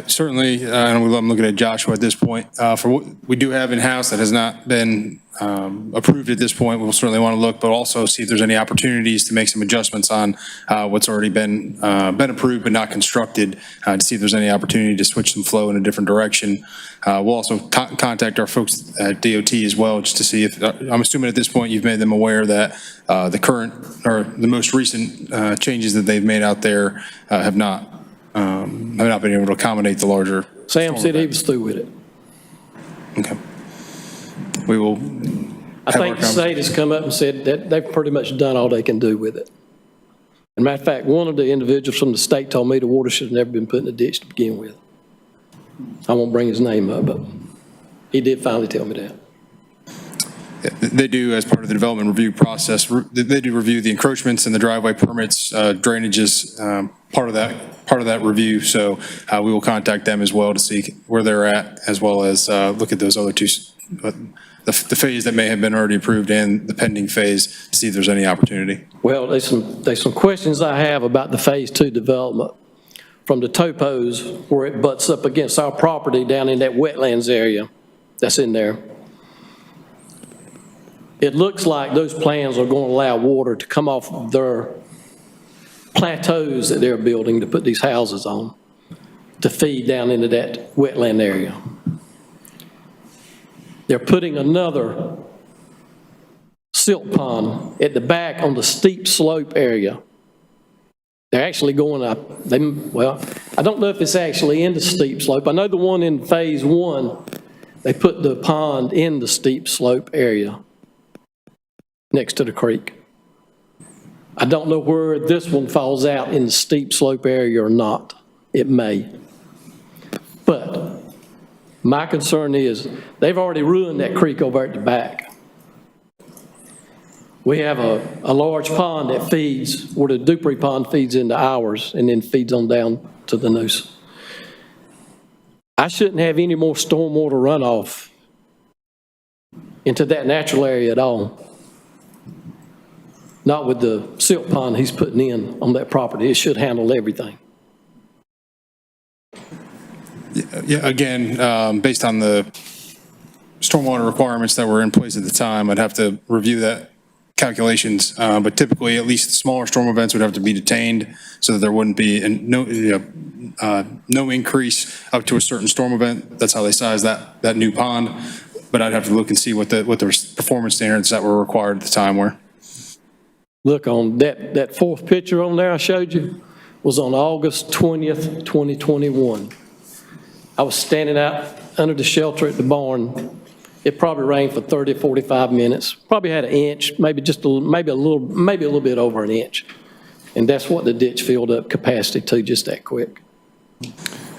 Certainly, and I'm looking at Joshua at this point, for what we do have in-house that has not been approved at this point, we'll certainly want to look, but also see if there's any opportunities to make some adjustments on what's already been approved but not constructed, to see if there's any opportunity to switch some flow in a different direction. We'll also contact our folks at DOT as well, just to see if, I'm assuming at this point you've made them aware that the current or the most recent changes that they've made out there have not been able to accommodate the larger. Sam said he was through with it. Okay. We will. I think the state has come up and said that they've pretty much done all they can do with it. As a matter of fact, one of the individuals from the state told me the water should have never been put in the ditch to begin with. I won't bring his name up, but he did finally tell me that. They do, as part of the development review process, they do review the encroachments and the driveway permits, drainages, part of that review. So we will contact them as well to see where they're at, as well as look at those other two, the phase that may have been already approved and the pending phase, to see if there's any opportunity. Well, there's some questions I have about the Phase 2 development from the topos where it butts up against our property down in that wetlands area that's in there. It looks like those plans are going to allow water to come off of their plateaus that they're building to put these houses on to feed down into that wetland area. They're putting another silt pond at the back on the steep slope area. They're actually going up, well, I don't know if it's actually in the steep slope. I know the one in Phase 1, they put the pond in the steep slope area next to the creek. I don't know where this one falls out in the steep slope area or not. It may. But my concern is they've already ruined that creek over at the back. We have a large pond that feeds, where the Dupree Pond feeds into ours and then feeds on down to the Noose. I shouldn't have any more stormwater runoff into that natural area at all. Not with the silt pond he's putting in on that property. It should handle everything. Yeah, again, based on the stormwater requirements that were in place at the time, I'd have to review that calculations, but typically at least smaller storm events would have to be detained so that there wouldn't be no increase up to a certain storm event. That's how they size that new pond. But I'd have to look and see what the performance standards that were required at the time were. Look, on that fourth picture on there I showed you was on August 20th, 2021. I was standing out under the shelter at the barn. It probably rained for 30, 45 minutes. Probably had an inch, maybe a little bit over an inch. And that's what the ditch filled up capacity to, just that quick.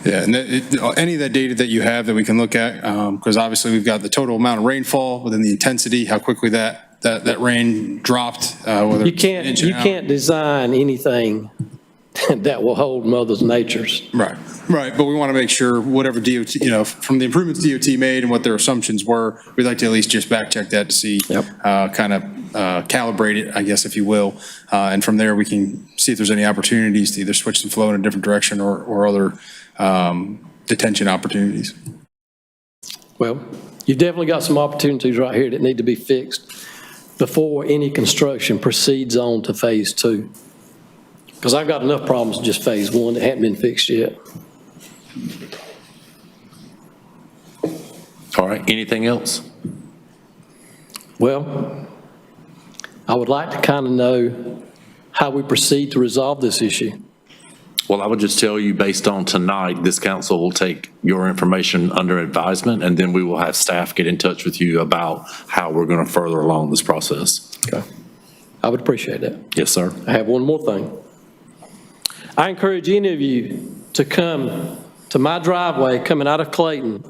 Yeah, and any of that data that you have that we can look at, because obviously we've got the total amount of rainfall within the intensity, how quickly that rain dropped. You can't design anything that will hold Mother Nature's. Right, but we want to make sure whatever DOT, from the improvements DOT made and what their assumptions were, we'd like to at least just back check that to see, kind of calibrate it, I guess, if you will. And from there, we can see if there's any opportunities to either switch some flow in a different direction or other detention opportunities. Well, you've definitely got some opportunities right here that need to be fixed before any construction proceeds on to phase 2. Because I've got enough problems with just phase 1 that haven't been fixed yet. All right, anything else? Well, I would like to kind of know how we proceed to resolve this issue. Well, I would just tell you, based on tonight, this council will take your information under advisement, and then we will have staff get in touch with you about how we're going to further along this process. Okay. I would appreciate that. Yes, sir. I have one more thing. I encourage any of you to come to my driveway coming out of Clayton.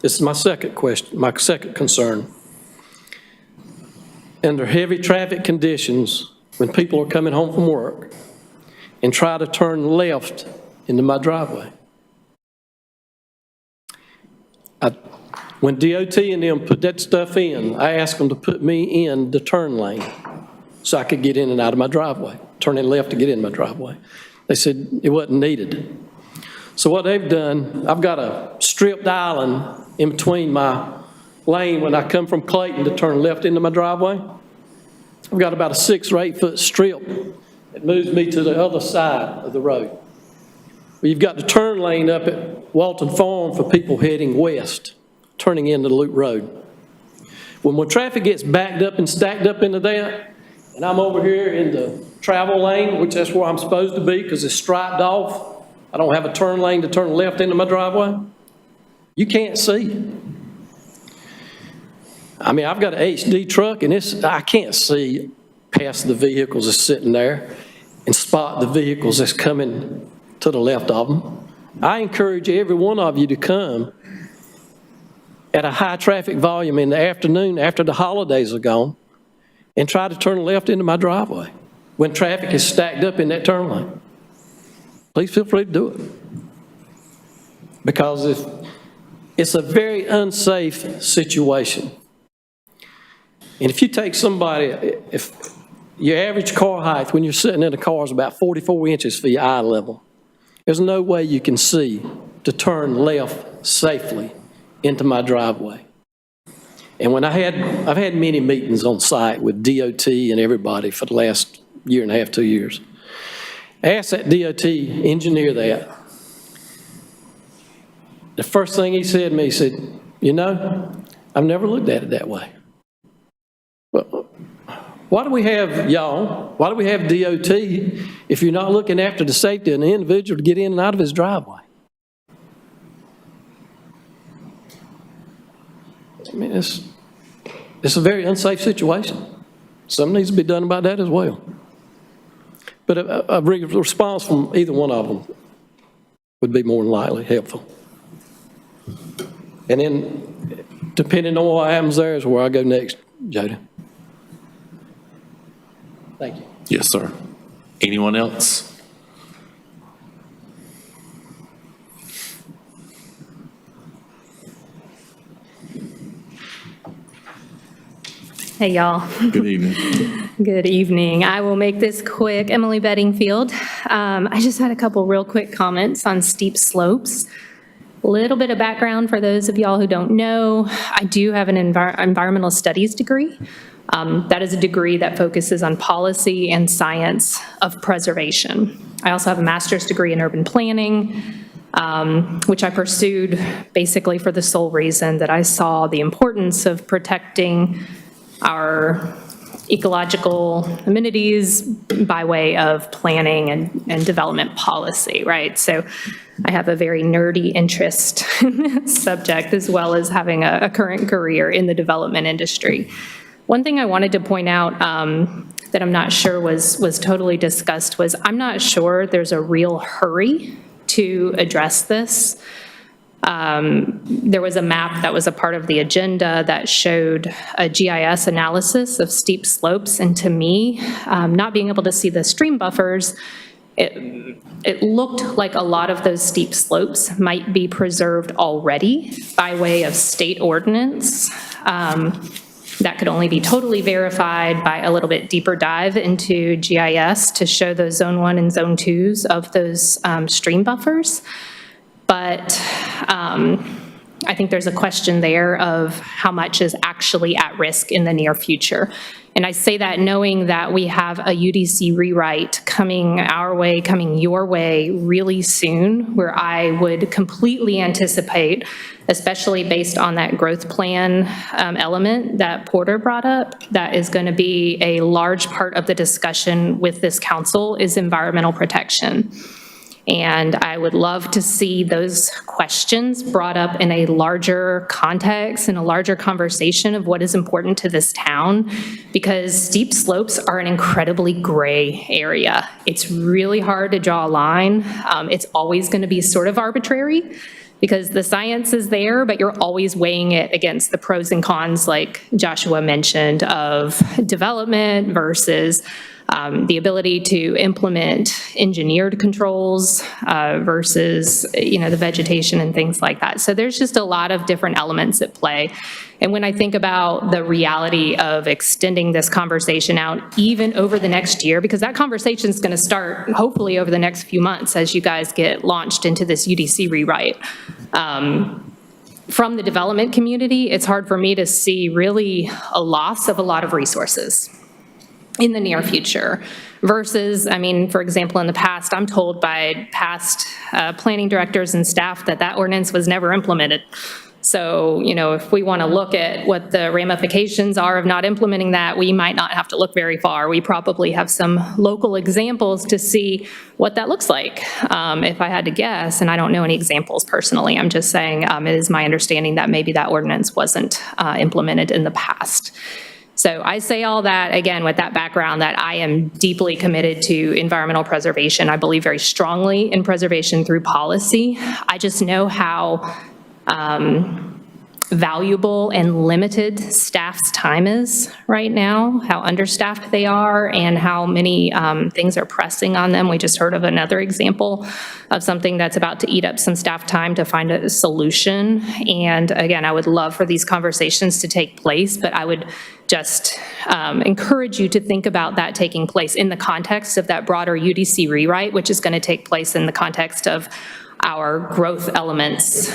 This is my second question, my second concern. Under heavy traffic conditions, when people are coming home from work, and try to turn left into my driveway. When DOT and them put that stuff in, I asked them to put me in the turn lane so I could get in and out of my driveway, turn in left to get in my driveway. They said it wasn't needed. So what they've done, I've got a stripped island in between my lane when I come from Clayton to turn left into my driveway. I've got about a 6 or 8 foot strip that moves me to the other side of the road. Well, you've got the turn lane up at Walton Farm for people heading west, turning into the Loop Road. When traffic gets backed up and stacked up into that, and I'm over here in the travel lane, which that's where I'm supposed to be because it's striped off, I don't have a turn lane to turn left into my driveway, you can't see. I mean, I've got an HD truck, and I can't see past the vehicles that's sitting there and spot the vehicles that's coming to the left of them. I encourage every one of you to come at a high traffic volume in the afternoon after the holidays are gone and try to turn left into my driveway when traffic is stacked up in that turn lane. Please feel free to do it. Because it's a very unsafe situation. And if you take somebody, if your average car height when you're sitting in a car is about 44 inches for your eye level, there's no way you can see to turn left safely into my driveway. And when I've had many meetings on site with DOT and everybody for the last year and a half, 2 years. I asked that DOT engineer that. The first thing he said to me, he said, I've never looked at it that way. Well, why do we have y'all? Why do we have DOT if you're not looking after the safety of an individual to get in and out of his driveway? I mean, it's a very unsafe situation. Something needs to be done about that as well. But a response from either one of them would be more than likely helpful. And then, depending on what happens there is where I go next, Jody. Thank you. Yes, sir. Anyone else? Hey, y'all. Good evening. Good evening. I will make this quick. Emily Beddingfield. I just had a couple real quick comments on steep slopes. A little bit of background for those of y'all who don't know. I do have an environmental studies degree. That is a degree that focuses on policy and science of preservation. I also have a master's degree in urban planning, which I pursued basically for the sole reason that I saw the importance of protecting our ecological amenities by way of planning and development policy, right? So I have a very nerdy interest in this subject, as well as having a current career in the development industry. One thing I wanted to point out that I'm not sure was totally discussed was I'm not sure there's a real hurry to address this. There was a map that was a part of the agenda that showed a GIS analysis of steep slopes, and to me, not being able to see the stream buffers it looked like a lot of those steep slopes might be preserved already by way of state ordinance. That could only be totally verified by a little bit deeper dive into GIS to show those Zone 1 and Zone 2s of those stream buffers. But I think there's a question there of how much is actually at risk in the near future. And I say that knowing that we have a UDC rewrite coming our way, coming your way really soon, where I would completely anticipate, especially based on that growth plan element that Porter brought up, that is going to be a large part of the discussion with this council is environmental protection. And I would love to see those questions brought up in a larger context, in a larger conversation of what is important to this town, because steep slopes are an incredibly gray area. It's really hard to draw a line. It's always going to be sort of arbitrary because the science is there, but you're always weighing it against the pros and cons, like Joshua mentioned, of development versus the ability to implement engineered controls versus, the vegetation and things like that. So there's just a lot of different elements at play. And when I think about the reality of extending this conversation out even over the next year, because that conversation is going to start hopefully over the next few months as you guys get launched into this UDC rewrite. From the development community, it's hard for me to see really a loss of a lot of resources in the near future versus, for example, in the past, I'm told by past planning directors and staff that ordinance was never implemented. So, if we want to look at what the ramifications are of not implementing that, we might not have to look very far. We probably have some local examples to see what that looks like, if I had to guess, and I don't know any examples personally. I'm just saying it is my understanding that maybe that ordinance wasn't implemented in the past. So I say all that, again, with that background that I am deeply committed to environmental preservation. I believe very strongly in preservation through policy. I just know how valuable and limited staff's time is right now, how understaffed they are, and how many things are pressing on them. We just heard of another example of something that's about to eat up some staff time to find a solution. And again, I would love for these conversations to take place, but I would just encourage you to think about that taking place in the context of that broader UDC rewrite, which is going to take place in the context of our growth elements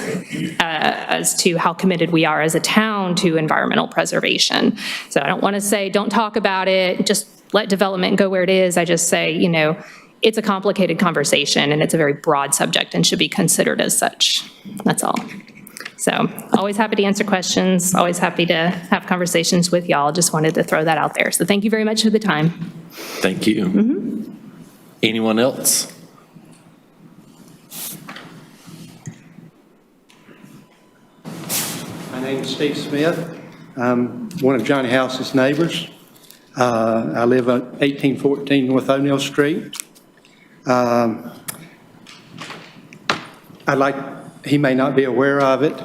as to how committed we are as a town to environmental preservation. So I don't want to say, don't talk about it, just let development go where it is. I just say, it's a complicated conversation and it's a very broad subject and should be considered as such. That's all. So always happy to answer questions, always happy to have conversations with y'all. Just wanted to throw that out there. So thank you very much for the time. Thank you. Anyone else? My name is Steve Smith. I'm one of Johnny House's neighbors. I live at 1814 North O'Neill Street. He may not be aware of it,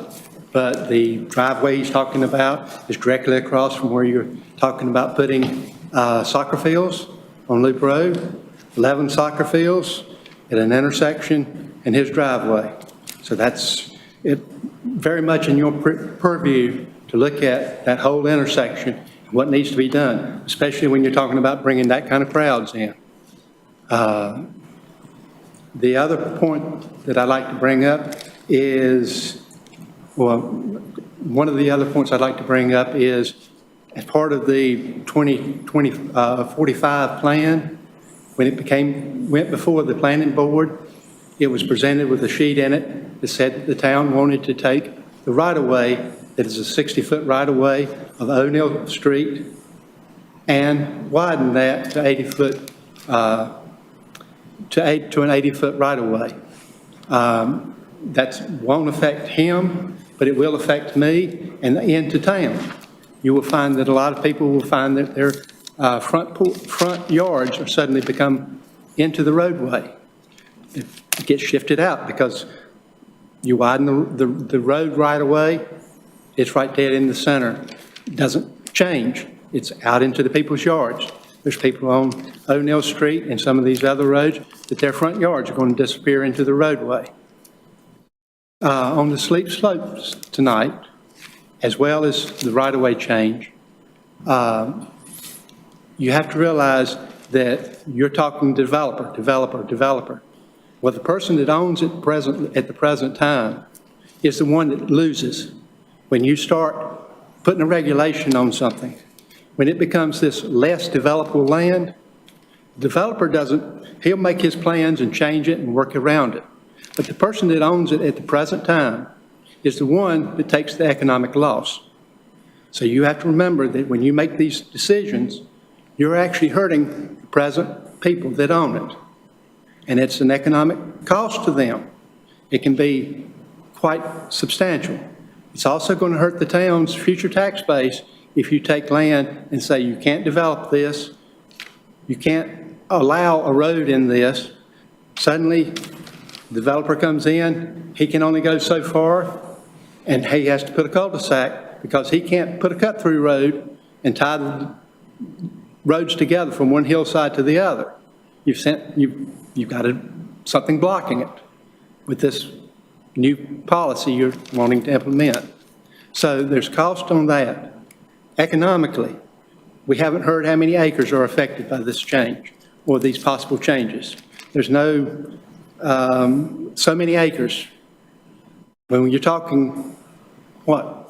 but the driveway he's talking about is directly across from where you're talking about putting soccer fields on Loop Road, 11 soccer fields at an intersection in his driveway. So that's it, very much in your purview to look at that whole intersection and what needs to be done, especially when you're talking about bringing that kind of crowds in. The other point that I'd like to bring up is, one of the other points I'd like to bring up is, as part of the 2045 plan, when it went before the planning board, it was presented with a sheet in it that said the town wanted to take the right-of-way, that is a 60-foot right-of-way of O'Neill Street, and widen that to 80-foot, to an 80-foot right-of-way. That won't affect him, but it will affect me and into town. You will find that a lot of people will find that their front yards are suddenly become into the roadway. It gets shifted out because you widen the road right away, it's right dead in the center. It doesn't change. It's out into the people's yards. There's people on O'Neill Street and some of these other roads, that their front yards are going to disappear into the roadway. On the steep slopes tonight, as well as the right-of-way change, you have to realize that you're talking developer. Well, the person that owns it at the present time is the one that loses. When you start putting a regulation on something, when it becomes this less developable land, the developer he'll make his plans and change it and work around it. But the person that owns it at the present time is the one that takes the economic loss. So you have to remember that when you make these decisions, you're actually hurting the present people that own it. And it's an economic cost to them. It can be quite substantial. It's also going to hurt the town's future tax base if you take land and say you can't develop this, you can't allow a road in this. Suddenly, the developer comes in, he can only go so far, and he has to put a cul-de-sac because he can't put a cut-through road and tie the roads together from one hillside to the other. You've got something blocking it with this new policy you're wanting to implement. So there's cost on that. Economically, we haven't heard how many acres are affected by this change or these possible changes. There's no so many acres. When you're talking, what?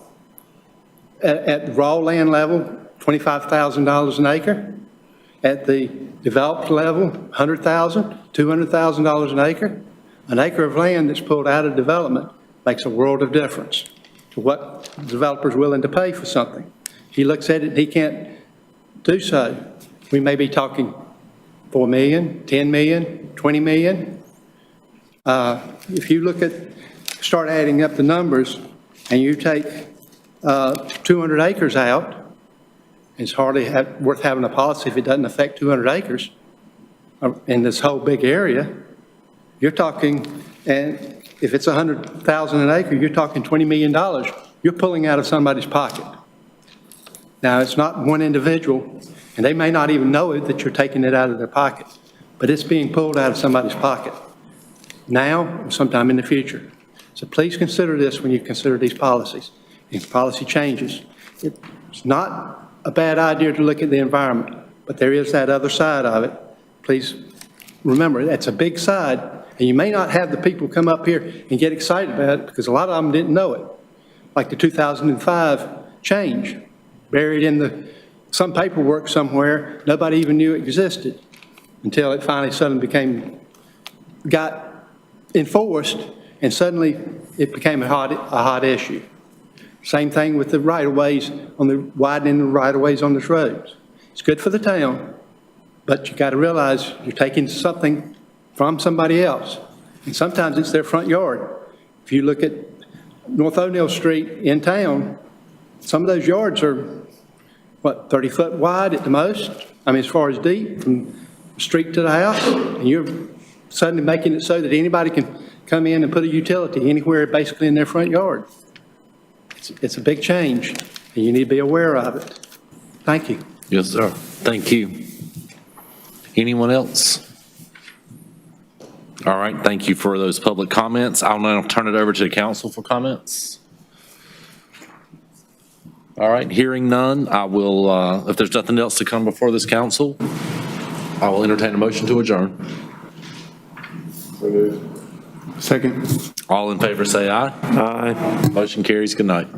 At the raw land level, $25,000 an acre. At the developed level, $100,000, $200,000 an acre. An acre of land that's pulled out of development makes a world of difference to what the developer's willing to pay for something. If he looks at it and he can't do so, we may be talking $4 million, $10 million, $20 million. If you start adding up the numbers and you take 200 acres out, it's hardly worth having a policy if it doesn't affect 200 acres in this whole big area. You're talking, and if it's $100,000 an acre, you're talking $20 million. You're pulling out of somebody's pocket. Now, it's not one individual, and they may not even know it that you're taking it out of their pocket, but it's being pulled out of somebody's pocket now or sometime in the future. So please consider this when you consider these policies and policy changes. It's not a bad idea to look at the environment, but there is that other side of it. Please remember, that's a big side, and you may not have the people come up here and get excited about it because a lot of them didn't know it. Like the 2005 change, buried in some paperwork somewhere, nobody even knew it existed until it finally suddenly got enforced, and suddenly it became a hot issue. Same thing with the right-of-ways, widening the right-of-ways on this road. It's good for the town, but you got to realize you're taking something from somebody else. And sometimes it's their front yard. If you look at North O'Neill Street in town, some of those yards are, 30 foot wide at the most? I mean, as far as deep, from the street to the house, and you're suddenly making it so that anybody can come in and put a utility anywhere basically in their front yard. It's a big change, and you need to be aware of it. Thank you. Yes, sir. Thank you. Anyone else? All right, thank you for those public comments. I'll now turn it over to the council for comments. All right, hearing none, I will, if there's nothing else to come before this council, I will entertain a motion to adjourn. Second. All in favor say aye. Aye. Motion carries. Good night.